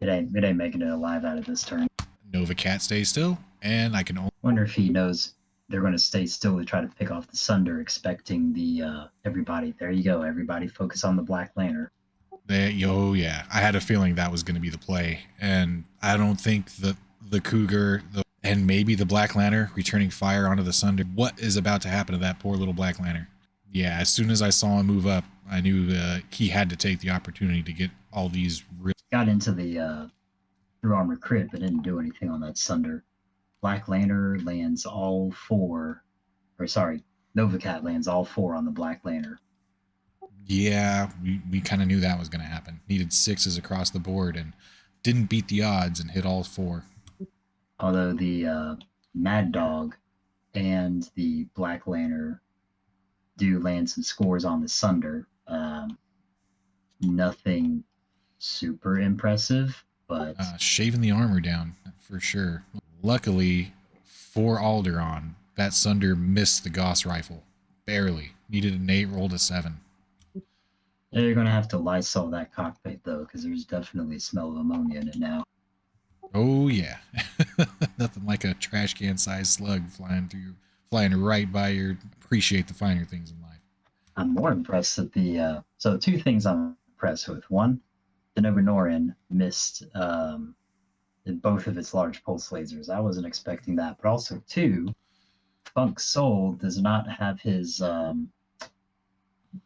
Speaker 2: It ain't making it alive out of this turn.
Speaker 1: Nova Cat stays still, and I can only
Speaker 2: wonder if he knows they're going to stay still to try to pick off the Sunder, expecting the everybody. There you go, everybody focus on the Black Lantern.
Speaker 1: Yeah, I had a feeling that was going to be the play, and I don't think the Cougar and maybe the Black Lantern returning fire onto the Sunder. What is about to happen to that poor little Black Lantern? Yeah, as soon as I saw him move up, I knew he had to take the opportunity to get all these.
Speaker 2: Got into the through armor crit, but didn't do anything on that Sunder. Black Lantern lands all four, or sorry, Novacat lands all four on the Black Lantern.
Speaker 1: Yeah, we kind of knew that was going to happen. Needed 6s across the board and didn't beat the odds and hit all 4.
Speaker 2: Although the Mad Dog and the Black Lantern do land some scores on the Sunder. Nothing super impressive, but
Speaker 1: shaving the armor down for sure. Luckily for Aldaran, that Sunder missed the Gauss rifle. Barely. Needed an 8, rolled a 7.
Speaker 2: you're going to have to Lysol that cockpit, though, because there's definitely a smell of ammonia in it now.
Speaker 1: Oh, yeah. Nothing like a trash can sized slug flying right by your. Appreciate the finer things in life.
Speaker 2: I'm more impressed at the. So, two things I'm impressed with. One, the Nova Norin missed both of its large pulse lasers. I wasn't expecting that. But also, two, Funk Soul does not have his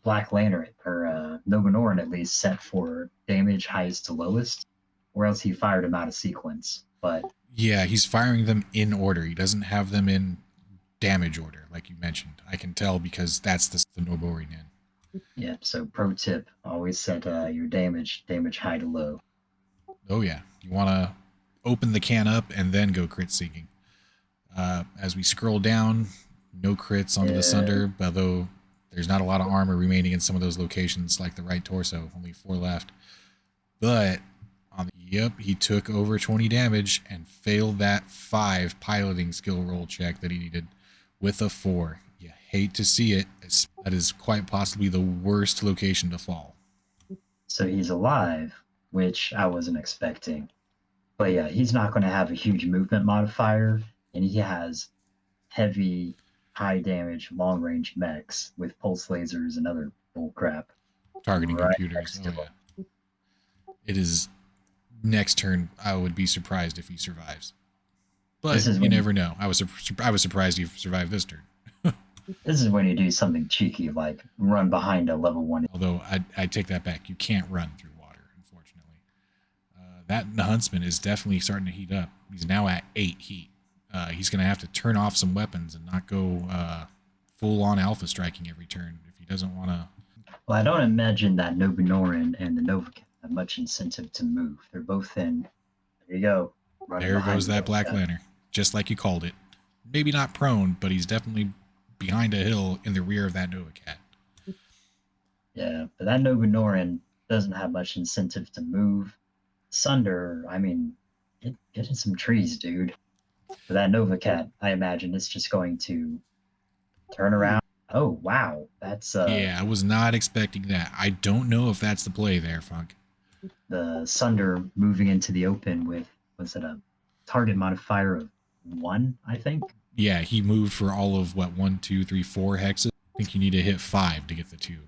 Speaker 2: Black Lantern, or Nova Norin at least, set for damage highest to lowest, or else he fired him out of sequence. But
Speaker 1: yeah, he's firing them in order. He doesn't have them in damage order, like you mentioned. I can tell because that's the Noborin in.
Speaker 2: Yeah, so pro tip, always set your damage high to low.
Speaker 1: Oh yeah, you want to open the can up and then go crit seeking. As we scroll down, no crits onto the Sunder, although there's not a lot of armor remaining in some of those locations, like the right torso, only 4 left. But he took over 20 damage and failed that 5 piloting skill roll check that he needed with a 4. You hate to see it. That is quite possibly the worst location to fall.
Speaker 2: So he's alive, which I wasn't expecting. But yeah, he's not going to have a huge movement modifier, and he has heavy, high damage, long range mechs with pulse lasers and other bullcrap.
Speaker 1: Targeting computers. Oh, yeah. It is next turn. I would be surprised if he survives. But you never know. I was surprised he survived this turn.
Speaker 2: This is when you do something cheeky like run behind a level 1.
Speaker 1: Although I take that back. You can't run through water, unfortunately. That Huntsman is definitely starting to heat up. He's now at 8 heat. He's going to have to turn off some weapons and not go full-on alpha striking every turn if he doesn't want to.
Speaker 2: Well, I don't imagine that Nova Norin and the Novacat have much incentive to move. They're both in. There you go.
Speaker 1: There goes that Black Lantern, just like you called it. Maybe not prone, but he's definitely behind a hill in the rear of that Novacat.
Speaker 2: Yeah, but that Nova Norin doesn't have much incentive to move. Sunder, I mean, get in some trees, dude. For that Novacat, I imagine it's just going to turn around. Oh, wow. That's
Speaker 1: yeah, I was not expecting that. I don't know if that's the play there, Funk.
Speaker 2: The Sunder moving into the open with, was it a target modifier of 1, I think?
Speaker 1: Yeah, he moved for all of, 1, 2, 3, 4 hexes. I think you need to hit 5 to get the 2, if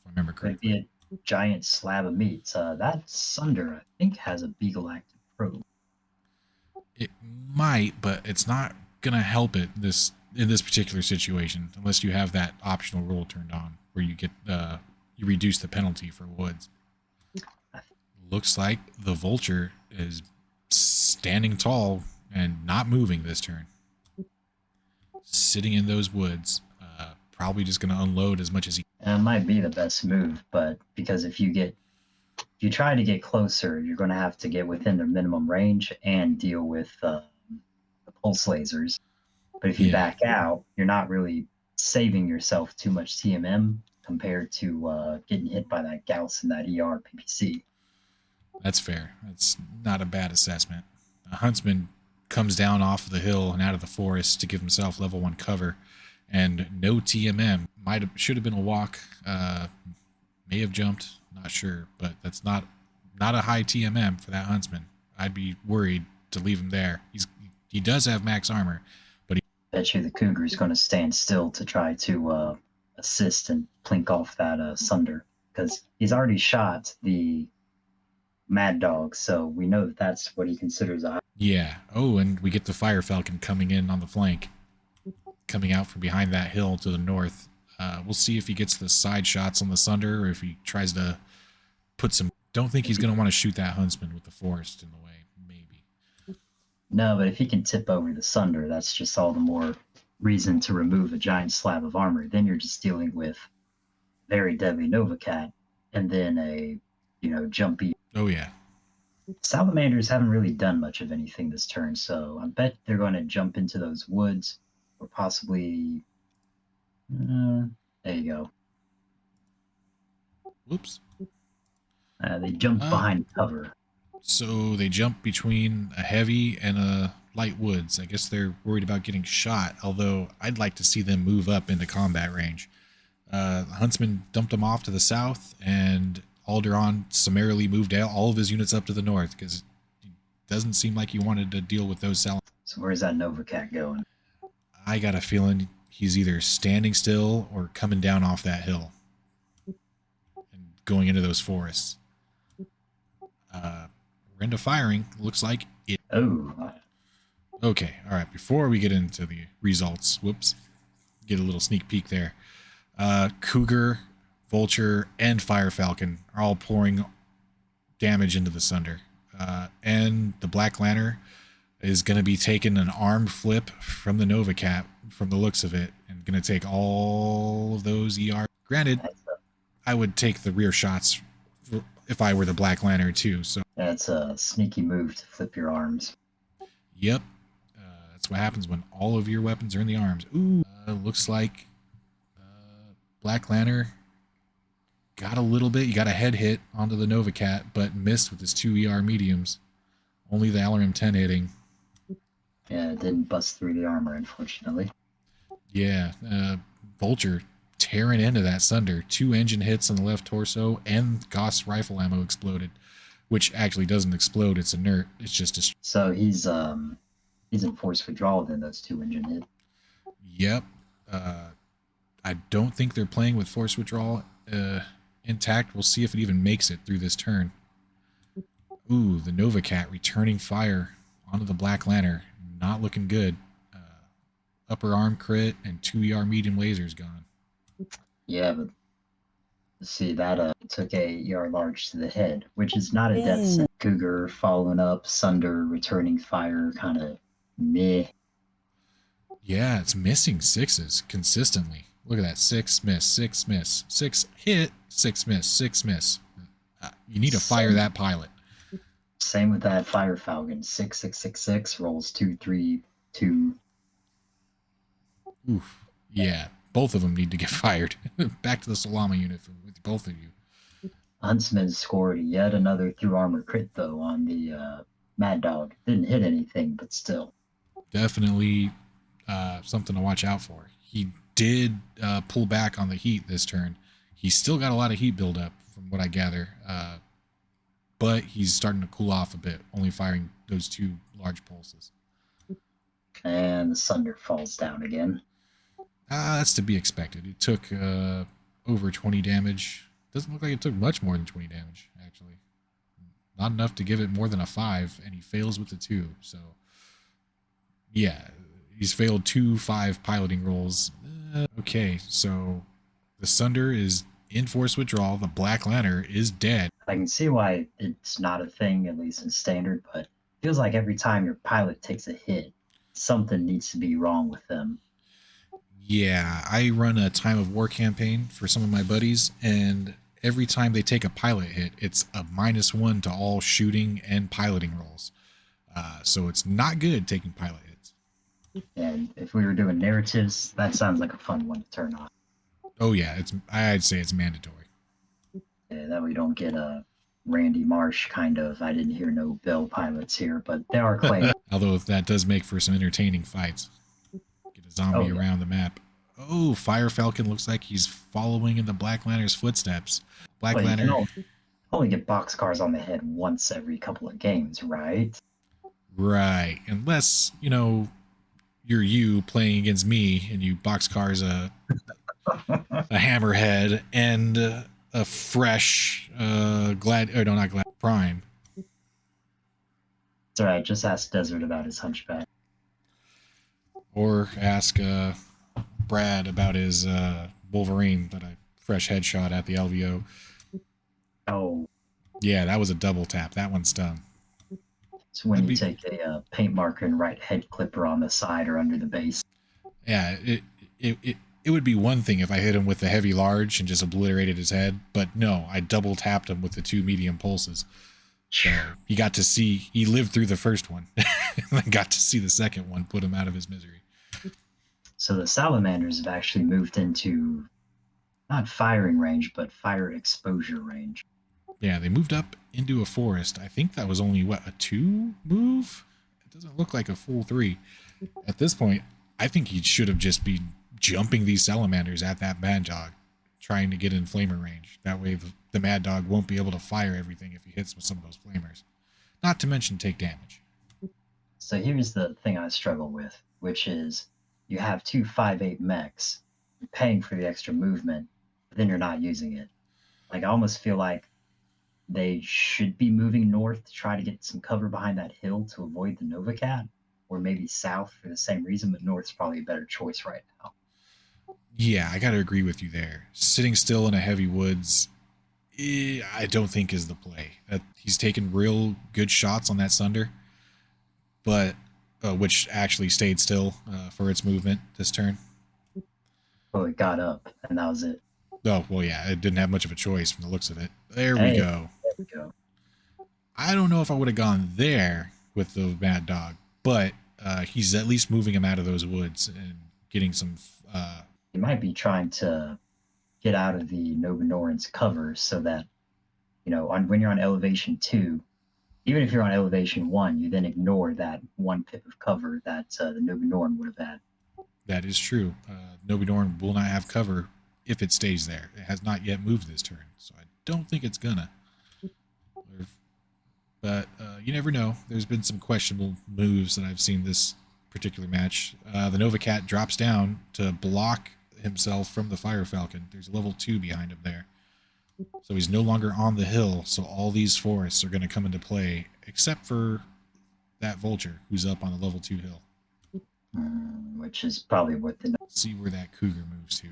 Speaker 1: I remember correctly.
Speaker 2: Maybe a giant slab of meat. That Sunder, I think, has a Beagle Active probe.
Speaker 1: It might, but it's not going to help it in this particular situation, unless you have that optional roll turned on, where you get you reduce the penalty for woods. Looks like the Vulture is standing tall and not moving this turn. Sitting in those woods, probably just going to unload as much as he can.
Speaker 2: And it might be the best move, but because if you try to get closer, you're going to have to get within their minimum range and deal with the pulse lasers. But if you back out, you're not really saving yourself too much TMM compared to getting hit by that Gauss and that ER PPC.
Speaker 1: That's fair. That's not a bad assessment. A Huntsman comes down off of the hill and out of the forest to give himself level 1 cover, and no TMM. Should have been a walk. May have jumped. Not sure, but that's not a high TMM for that Huntsman. I'd be worried to leave him there. He does have max armor, but
Speaker 2: bet you the Cougar's going to stand still to try to assist and plink off that Sunder, because he's already shot the Mad Dog, so we know that's what he considers a.
Speaker 1: Yeah. Oh, and we get the Fire Falcon coming in on the flank, coming out from behind that hill to the north. We'll see if he gets the side shots on the Sunder, or if he tries to put some. Don't think he's going to want to shoot that Huntsman with the forest in the way. Maybe.
Speaker 2: No, but if he can tip over the Sunder, that's just all the more reason to remove a giant slab of armor. Then you're just dealing with very deadly Nova Cat, and then a, jumpy.
Speaker 1: Oh yeah.
Speaker 2: Salamanders haven't really done much of anything this turn, so I bet they're going to jump into those woods, or possibly. There you go.
Speaker 1: Whoops.
Speaker 2: They jump behind cover.
Speaker 1: So they jump between a heavy and a light woods. I guess they're worried about getting shot, although I'd like to see them move up into combat range. Huntsman dumped them off to the south, and Aldaran summarily moved all of his units up to the north because it doesn't seem like he wanted to deal with those salamanders.
Speaker 2: So where's that Nova Cat going?
Speaker 1: I got a feeling he's either standing still or coming down off that hill and going into those forests. We're into firing. Looks like it.
Speaker 2: Oh.
Speaker 1: Okay. All right. Before we get into the results, whoops, get a little sneak peek there. Cougar, Vulture, and Fire Falcon are all pouring damage into the Sunder. And the Black Lantern is going to be taking an armed flip from the Nova Cat, from the looks of it, and going to take all of those ER. Granted, I would take the rear shots if I were the Black Lantern too. So
Speaker 2: that's a sneaky move to flip your arms.
Speaker 1: Yep. That's what happens when all of your weapons are in the arms. Ooh, looks like Black Lantern got a little bit. You got a head hit onto the Nova Cat, but missed with his 2 ER mediums. Only the Aldaran 10 hitting.
Speaker 2: Yeah, it didn't bust through the armor, unfortunately.
Speaker 1: Yeah, Vulture tearing into that Sunder. 2 engine hits on the left torso, and Gauss rifle ammo exploded, which actually doesn't explode. It's inert. It's just
Speaker 2: so he's in force withdrawal then. Those 2 engine hit.
Speaker 1: Yep. I don't think they're playing with force withdrawal intact. We'll see if it even makes it through this turn. Ooh, the Nova Cat returning fire onto the Black Lantern. Not looking good. Upper arm crit and 2 ER medium lasers gone.
Speaker 2: Yeah, but see, that took a ER large to the head, which is not a death sentence. Cougar following up, Sunder returning fire, kind of meh.
Speaker 1: Yeah, it's missing 6s consistently. Look at that. 6 miss, 6 miss, 6 hit, 6 miss, 6 miss. You need to fire that pilot.
Speaker 2: Same with that Fire Falcon. 6 rolls 2 3 2.
Speaker 1: Oof. Yeah, both of them need to get fired. Back to the Salama unit with both of you.
Speaker 2: Huntsman scored yet another through armor crit though on the Mad Dog. Didn't hit anything, but still.
Speaker 1: Definitely something to watch out for. He did pull back on the heat this turn. He's still got a lot of heat buildup from what I gather. But he's starting to cool off a bit, only firing those 2 large pulses.
Speaker 2: And the Sunder falls down again.
Speaker 1: That's to be expected. It took over 20 damage. Doesn't look like it took much more than 20 damage, actually. Not enough to give it more than a 5, and he fails with the 2. So, yeah, he's failed 2 5 piloting rolls. Okay, so the Sunder is in force withdrawal. The Black Lantern is dead.
Speaker 2: I can see why it's not a thing, at least in standard, but it feels like every time your pilot takes a hit, something needs to be wrong with them.
Speaker 1: Yeah, I run a Time of War campaign for some of my buddies, and every time they take a pilot hit, it's a -1 to all shooting and piloting rolls. So it's not good taking pilot hits.
Speaker 2: And if we were doing narratives, that sounds like a fun one to turn on.
Speaker 1: Oh yeah, I'd say it's mandatory.
Speaker 2: Yeah, that we don't get a Randy Marsh kind of, I didn't hear no Bell pilots here, but there are claims.
Speaker 1: Although that does make for some entertaining fights. Get a zombie around the map. Oh, Fire Falcon looks like he's following in the Black Lantern's footsteps. Black Lantern.
Speaker 2: You can only get boxcars on the head once every couple of games, right?
Speaker 1: Right. Unless, you're you playing against me and you boxcars a hammerhead and a fresh Prime.
Speaker 2: It's alright, just ask Desert about his hunchback.
Speaker 1: Or ask Brad about his Wolverine that I fresh headshot at the LVO.
Speaker 2: Oh.
Speaker 1: Yeah, that was a double tap. That one stung.
Speaker 2: It's when you take a paint marker and write head clipper on the side or under the base.
Speaker 1: Yeah, it would be one thing if I hit him with the heavy large and just obliterated his head, but no, I double tapped him with the 2 medium pulses. So he lived through the first one and got to see the second one put him out of his misery.
Speaker 2: So the salamanders have actually moved into not firing range, but fire exposure range.
Speaker 1: Yeah, they moved up into a forest. I think that was only, a 2 move? It doesn't look like a full 3. At this point, I think he should have just been jumping these salamanders at that mad dog, trying to get in flamer range. That way the mad dog won't be able to fire everything if he hits with some of those flamers. Not to mention take damage.
Speaker 2: So here's the thing I struggle with, which is you have 2 5.8 mechs, you're paying for the extra movement, but then you're not using it. Like, I almost feel like they should be moving north to try to get some cover behind that hill to avoid the Nova Cat, or maybe south for the same reason, but north's probably a better choice right now.
Speaker 1: Yeah, I got to agree with you there. Sitting still in a heavy woods, I don't think is the play. He's taken real good shots on that Sunder, but which actually stayed still for its movement this turn.
Speaker 2: Oh, it got up, and that was it.
Speaker 1: Oh, well, yeah, it didn't have much of a choice from the looks of it. There we go.
Speaker 2: There we go.
Speaker 1: I don't know if I would have gone there with the mad dog, but he's at least moving him out of those woods and getting some...
Speaker 2: You might be trying to get out of the Nobanoran's cover so that, when you're on elevation 2, even if you're on elevation 1, you then ignore that 1 pip of cover that the Nobanoran would have had.
Speaker 1: That is true. Nobanoran will not have cover if it stays there. It has not yet moved this turn, so I don't think it's gonna. But you never know. There's been some questionable moves that I've seen this particular match. The Nova Cat drops down to block himself from the Fire Falcon. There's a level 2 behind him there. So he's no longer on the hill, so all these forests are going to come into play, except for that vulture who's up on the level 2 hill.
Speaker 2: Which is probably what the...
Speaker 1: See where that cougar moves to.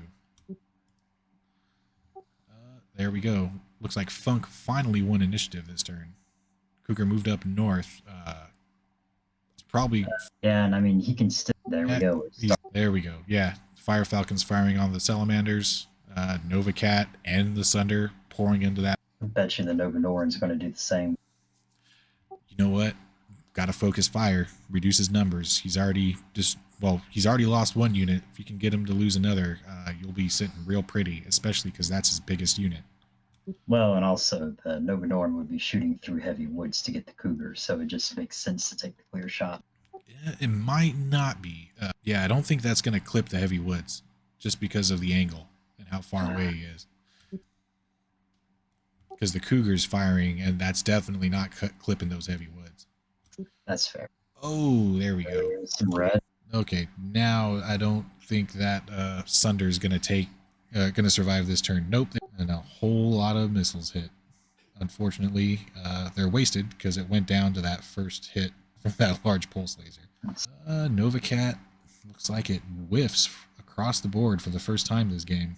Speaker 1: There we go. Looks like Funk finally won initiative this turn. Cougar moved up north. It's probably...
Speaker 2: Yeah, and I mean, he can still... There we go.
Speaker 1: There we go. Yeah. Fire Falcon's firing on the salamanders. Nova Cat and the Sunder pouring into that.
Speaker 2: I bet you the Nobanoran's going to do the same.
Speaker 1: You know what? Got to focus fire. Reduce his numbers. He's already lost 1 unit. If you can get him to lose another, you'll be sitting real pretty, especially because that's his biggest unit.
Speaker 2: Well, and also the Nobanoran would be shooting through heavy woods to get the cougar, so it just makes sense to take the clear shot.
Speaker 1: It might not be. Yeah, I don't think that's going to clip the heavy woods just because of the angle and how far away he is. Because the cougar's firing, and that's definitely not clipping those heavy woods.
Speaker 2: That's fair.
Speaker 1: Oh, there we go.
Speaker 2: Some red.
Speaker 1: Okay, now I don't think that Sunder's going to survive this turn. Nope, and a whole lot of missiles hit. Unfortunately, they're wasted because it went down to that first hit from that large pulse laser. Nova Cat looks like it whiffs across the board for the first time this game.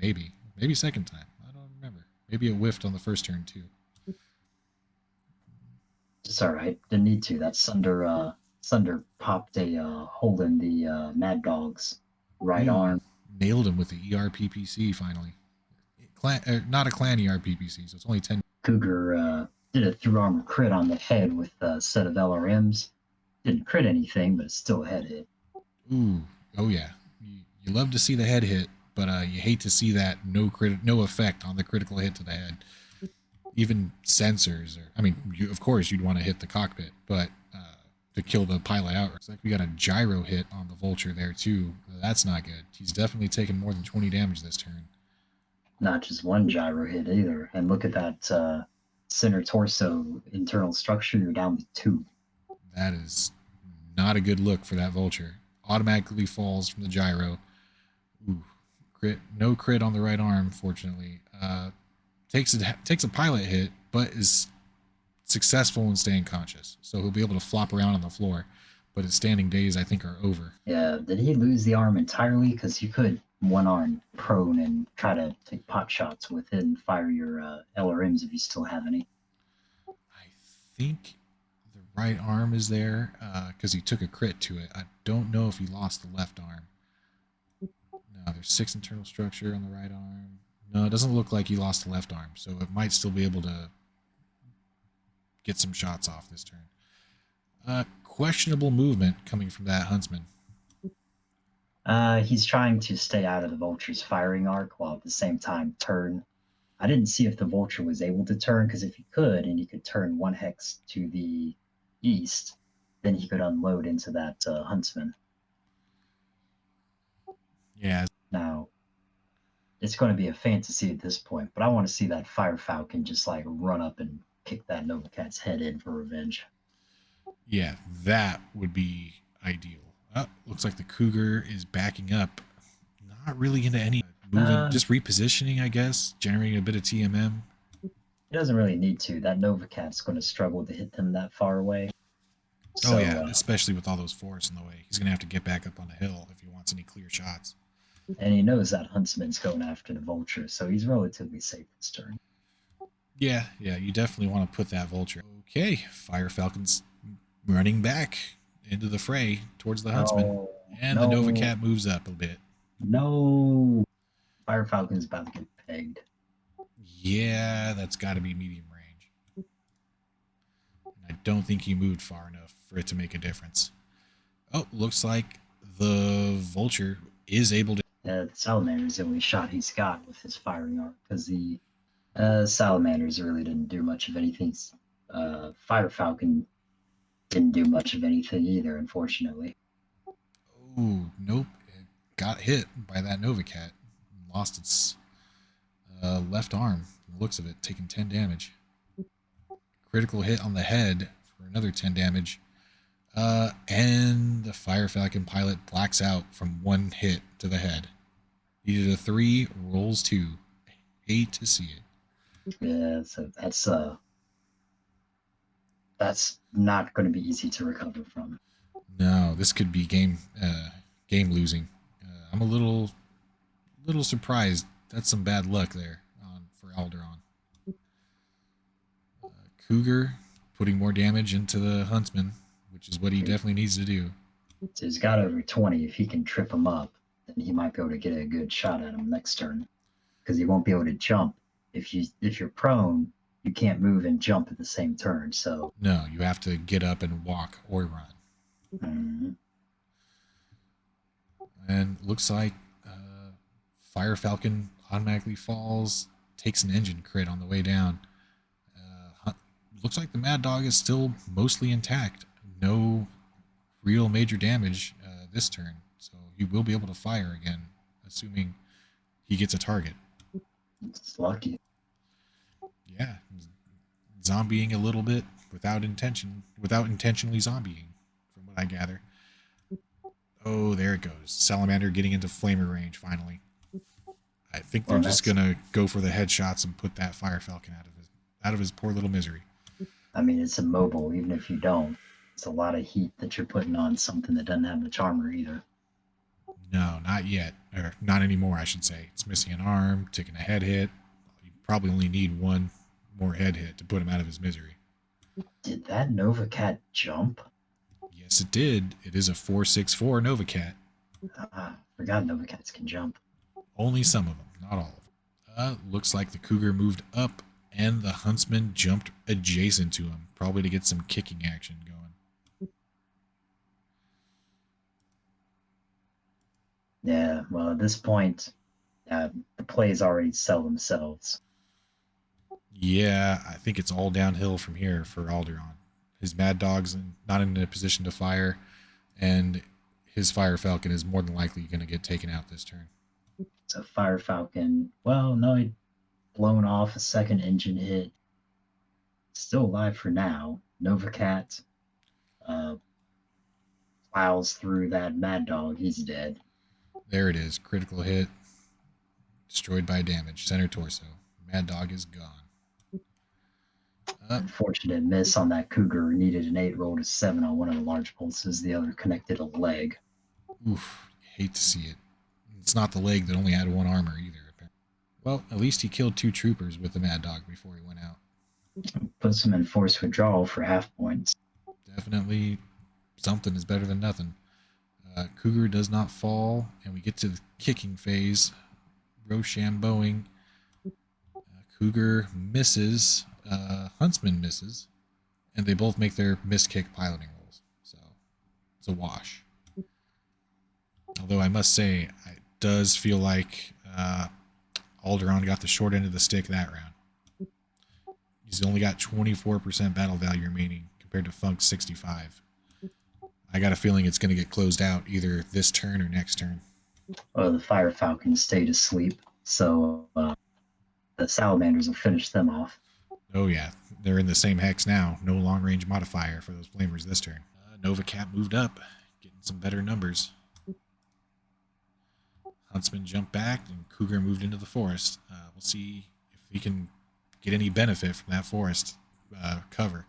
Speaker 1: Maybe second time. I don't remember. Maybe it whiffed on the first turn too.
Speaker 2: It's all right. Didn't need to. That Sunder popped a hole in the Mad Dog's right arm.
Speaker 1: Nailed him with the ERPPC finally. Not a clan ERPPC, so it's only 10.
Speaker 2: Cougar did a through armor crit on the head with a set of LRMs. Didn't crit anything, but it's still a head hit.
Speaker 1: Ooh, oh yeah. You love to see the head hit, but you hate to see that no effect on the critical hit to the head. Even sensors, of course you'd want to hit the cockpit, but to kill the pilot out. It's like we got a gyro hit on the vulture there too. That's not good. He's definitely taken more than 20 damage this turn.
Speaker 2: Not just 1 gyro hit either. And look at that center torso internal structure. You're down to 2.
Speaker 1: That is not a good look for that vulture. Automatically falls from the gyro. Ooh, crit. No crit on the right arm, fortunately. Takes a pilot hit, but is successful in staying conscious. So he'll be able to flop around on the floor. But his standing days, I think, are over.
Speaker 2: Yeah, did he lose the arm entirely? Because you could 1 arm prone and try to take pot shots with it and fire your LRMs if you still have any.
Speaker 1: I think the right arm is there because he took a crit to it. I don't know if he lost the left arm. No, there's 6 internal structure on the right arm. No, it doesn't look like he lost the left arm, so it might still be able to get some shots off this turn. Questionable movement coming from that huntsman.
Speaker 2: He's trying to stay out of the vulture's firing arc while at the same time turn. I didn't see if the vulture was able to turn, because if he could, and he could turn 1 hex to the east, then he could unload into that huntsman.
Speaker 1: Yeah.
Speaker 2: Now, it's going to be a fantasy at this point, but I want to see that Fire Falcon just like run up and kick that Nova Cat's head in for revenge.
Speaker 1: Yeah, that would be ideal. Looks like the Cougar is backing up. Not really into any moving, just repositioning, I guess, generating a bit of TMM.
Speaker 2: He doesn't really need to. That Nova Cat's going to struggle to hit them that far away.
Speaker 1: So, yeah, especially with all those forests in the way. He's going to have to get back up on the hill if he wants any clear shots.
Speaker 2: And he knows that Huntsman's going after the Vulture, so he's relatively safe this turn.
Speaker 1: Yeah, you definitely want to put that Vulture. Okay, Fire Falcon's running back into the fray towards the Huntsman. And the Nova Cat moves up a bit.
Speaker 2: No! Fire Falcon's about to get pegged.
Speaker 1: Yeah, that's got to be medium range. And I don't think he moved far enough for it to make a difference. Oh, looks like the Vulture is able to...
Speaker 2: The Salamander's the only shot he's got with his firing arc, because the Salamanders really didn't do much of anything. Fire Falcon didn't do much of anything either, unfortunately.
Speaker 1: Oh, nope. It got hit by that Nova Cat. Lost its left arm. From the looks of it, taking 10 damage. Critical hit on the head for another 10 damage. And the Fire Falcon pilot blacks out from 1 hit to the head. Needed a 3, rolls 2. Hate to see it.
Speaker 2: Yeah, so that's not going to be easy to recover from.
Speaker 1: No, this could be game losing. I'm a little surprised. That's some bad luck there for Aldaran. Cougar putting more damage into the Huntsman, which is what he definitely needs to do.
Speaker 2: So he's got over 20. If he can trip him up, then he might be able to get a good shot at him next turn, because he won't be able to jump. If you're prone, you can't move and jump at the same turn. So
Speaker 1: no, you have to get up and walk or run.
Speaker 2: Mm-hmm.
Speaker 1: And looks like Fire Falcon automatically falls, takes an engine crit on the way down. Looks like the Mad Dog is still mostly intact. No real major damage this turn, so he will be able to fire again, assuming he gets a target.
Speaker 2: It's lucky.
Speaker 1: Yeah, zombieing a little bit without intentionally zombieing, from what I gather. Oh, there it goes. Salamander getting into flamer range finally. I think they're just gonna go for the headshots and put that Fire Falcon out of his poor little misery.
Speaker 2: I mean, it's immobile. Even if you don't, it's a lot of heat that you're putting on something that doesn't have much armor either.
Speaker 1: No, not yet, or not anymore, I should say. It's missing an arm, taking a head hit. You probably only need 1 more head hit to put him out of his misery.
Speaker 2: Did that Nova Cat jump?
Speaker 1: Yes, it did. It is a 4/6/4 Nova Cat.
Speaker 2: Forgot Nova Cats can jump.
Speaker 1: Only some of them, not all of them. Looks like the Cougar moved up, and the Huntsman jumped adjacent to him, probably to get some kicking action going.
Speaker 2: Yeah, well, at this point, the plays already sell themselves.
Speaker 1: Yeah, I think it's all downhill from here for Aldaran. His Mad Dog's not in a position to fire, and his Fire Falcon is more than likely going to get taken out this turn.
Speaker 2: So Fire Falcon, well, no, he'd blown off a second engine hit. Still alive for now. Nova Cat plows through that Mad Dog. He's dead.
Speaker 1: There it is. Critical hit. Destroyed by damage. Center torso. Mad Dog is gone.
Speaker 2: Unfortunate miss on that Cougar. Needed an 8 roll to 7 on one of the large pulses. The other connected a leg.
Speaker 1: Oof. Hate to see it. It's not the leg that only had 1 armor either. Well, at least he killed 2 troopers with the Mad Dog before he went out.
Speaker 2: Puts him in forced withdrawal for half points.
Speaker 1: Definitely something is better than nothing. Cougar does not fall, and we get to the kicking phase. Rochambeauing. Cougar misses. Huntsman misses. And they both make their missed kick piloting rolls. So it's a wash. Although I must say, it does feel like Aldaran got the short end of the stick that round. He's only got 24% battle value remaining compared to Funk's 65. I got a feeling it's going to get closed out either this turn or next turn.
Speaker 2: Well, the Fire Falcons stayed asleep, so the Salamanders will finish them off.
Speaker 1: Oh yeah, they're in the same hex now. No long range modifier for those flamers this turn. Nova Cat moved up, getting some better numbers. Huntsman jumped back, and Cougar moved into the forest. We'll see if he can get any benefit from that forest cover.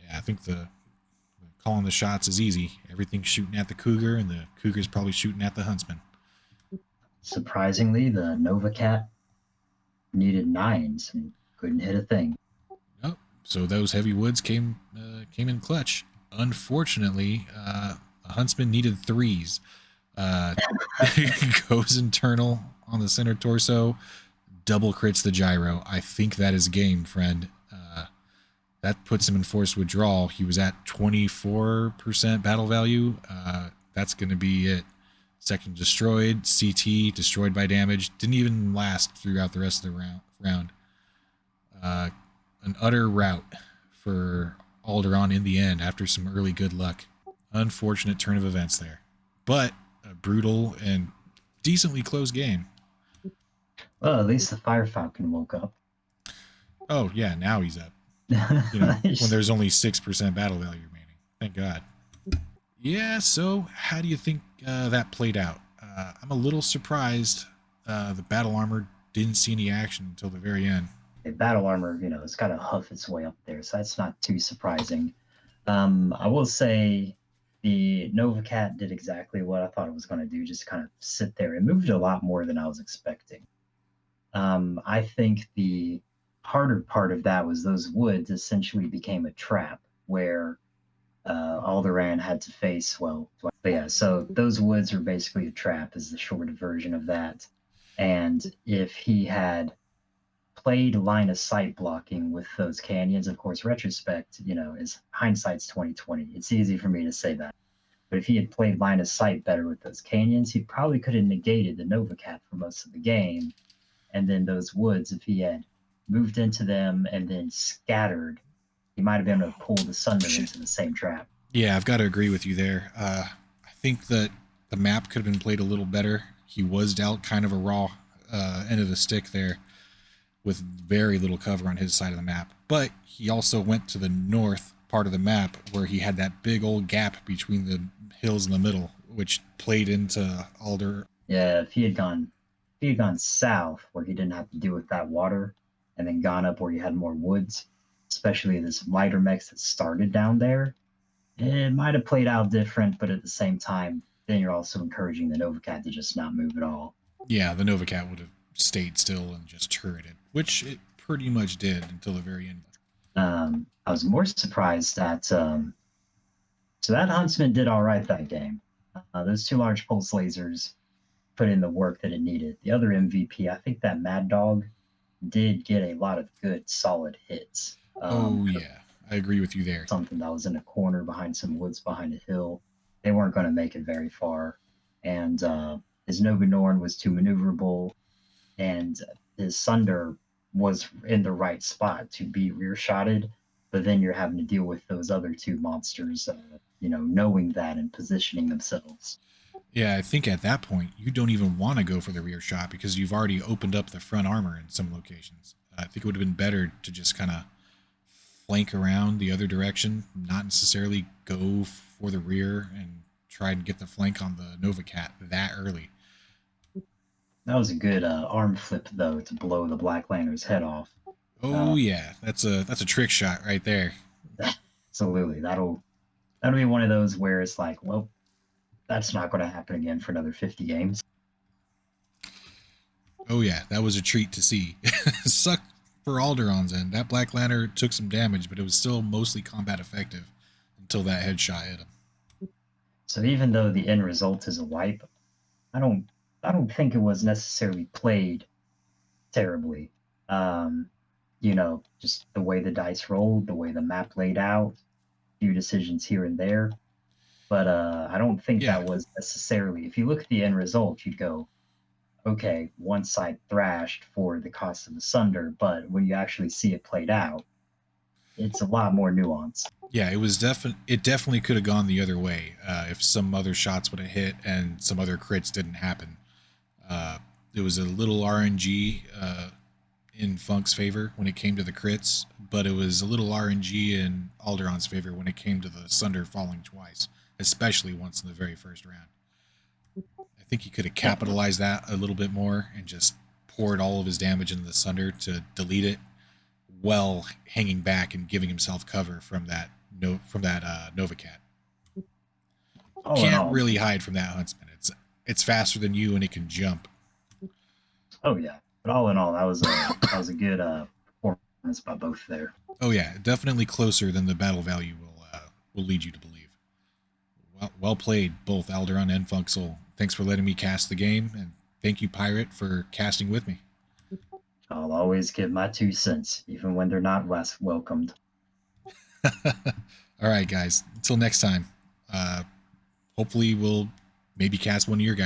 Speaker 1: Yeah, I think the calling the shots is easy. Everything's shooting at the Cougar, and the Cougar's probably shooting at the Huntsman.
Speaker 2: Surprisingly, the Nova Cat needed 9s and couldn't hit a thing.
Speaker 1: Oh, so those heavy woods came in clutch. Unfortunately, Huntsman needed 3s. Goes internal on the center torso, double crits the gyro. I think that is game, friend. That puts him in forced withdrawal. He was at 24% battle value. That's going to be it. Section destroyed. CT destroyed by damage. Didn't even last throughout the rest of the round. An utter rout for Aldaran in the end after some early good luck. Unfortunate turn of events there. But a brutal and decently close game.
Speaker 2: Well, at least the Fire Falcon woke up.
Speaker 1: Oh, yeah, now he's up. You know, when there's only 6% battle value remaining. Thank God. Yeah, so how do you think that played out? I'm a little surprised the battle armor didn't see any action until the very end.
Speaker 2: Battle armor, it's got to huff its way up there, so that's not too surprising. I will say the Nova Cat did exactly what I thought it was going to do, just kind of sit there. It moved a lot more than I was expecting. I think the harder part of that was those woods essentially became a trap where Aldaran had to face, so those woods were basically a trap is the short version of that. And if he had played line of sight blocking with those canyons, of course, retrospect, is hindsight's 2020. It's easy for me to say that. But if he had played line of sight better with those canyons, he probably could have negated the Nova Cat for most of the game. And then those woods, if he had moved into them and then scattered, he might have been able to pull the Sunder into the same trap.
Speaker 1: Yeah, I've got to agree with you there. I think that the map could have been played a little better. He was dealt kind of a raw end of the stick there with very little cover on his side of the map. But he also went to the north part of the map where he had that big old gap between the hills in the middle, which played into Alder.
Speaker 2: Yeah, if he had gone south where he didn't have to deal with that water, and then gone up where you had more woods, especially this lighter mechs that started down there, it might have played out different, but at the same time, then you're also encouraging the Nova Cat to just not move at all.
Speaker 1: Yeah, the Nova Cat would have stayed still and just turreted, which it pretty much did until the very end.
Speaker 2: I was more surprised that so that Huntsman did all right that game. Those 2 large pulse lasers put in the work that it needed. The other MVP, I think that Mad Dog did get a lot of good, solid hits.
Speaker 1: Yeah, I agree with you there.
Speaker 2: Something that was in a corner behind some woods behind a hill. They weren't going to make it very far. And his Nova Norn was too maneuverable, and his Sunder was in the right spot to be rear-shotted, but then you're having to deal with those other 2 monsters, knowing that and positioning themselves.
Speaker 1: Yeah, I think at that point, you don't even want to go for the rear shot because you've already opened up the front armor in some locations. I think it would have been better to just kind of flank around the other direction, not necessarily go for the rear and try and get the flank on the Nova Cat that early.
Speaker 2: That was a good arm flip, though, to blow the Black Lantern's head off.
Speaker 1: Oh, yeah, that's a trick shot right there.
Speaker 2: Absolutely. That'll be one of those where it's like, well, that's not going to happen again for another 50 games.
Speaker 1: Oh, yeah, that was a treat to see. for Aldaran's end. That Black Lantern took some damage, but it was still mostly combat effective until that headshot hit him.
Speaker 2: So even though the end result is a wipe, I don't think it was necessarily played terribly. Just the way the dice rolled, the way the map laid out, a few decisions here and there. But I don't think
Speaker 1: Yeah.
Speaker 2: that was necessarily. If you look at the end result, you'd go, okay, one side thrashed for the cost of the Sunder, but when you actually see it played out, it's a lot more nuanced.
Speaker 1: Yeah, it definitely could have gone the other way if some other shots would have hit and some other crits didn't happen. It was a little RNG in Funk's favor when it came to the crits, but it was a little RNG in Aldaran's favor when it came to the Sunder falling twice, especially once in the very first round. I think he could have capitalized that a little bit more and just poured all of his damage into the Sunder to delete it, while hanging back and giving himself cover from that Nova Cat. Can't really hide from that Huntsman. It's faster than you and it can jump.
Speaker 2: Oh yeah, but all in all, that was a good performance by both there.
Speaker 1: Oh yeah, definitely closer than the battle value will lead you to believe. Well played, both Aldaran and FunkSoul. Thanks for letting me cast the game, and thank you, Pirate, for casting with me.
Speaker 2: I'll always give my 2 cents, even when they're not less welcomed.
Speaker 1: All right, guys. Until next time. Hopefully we'll maybe cast one of your guys.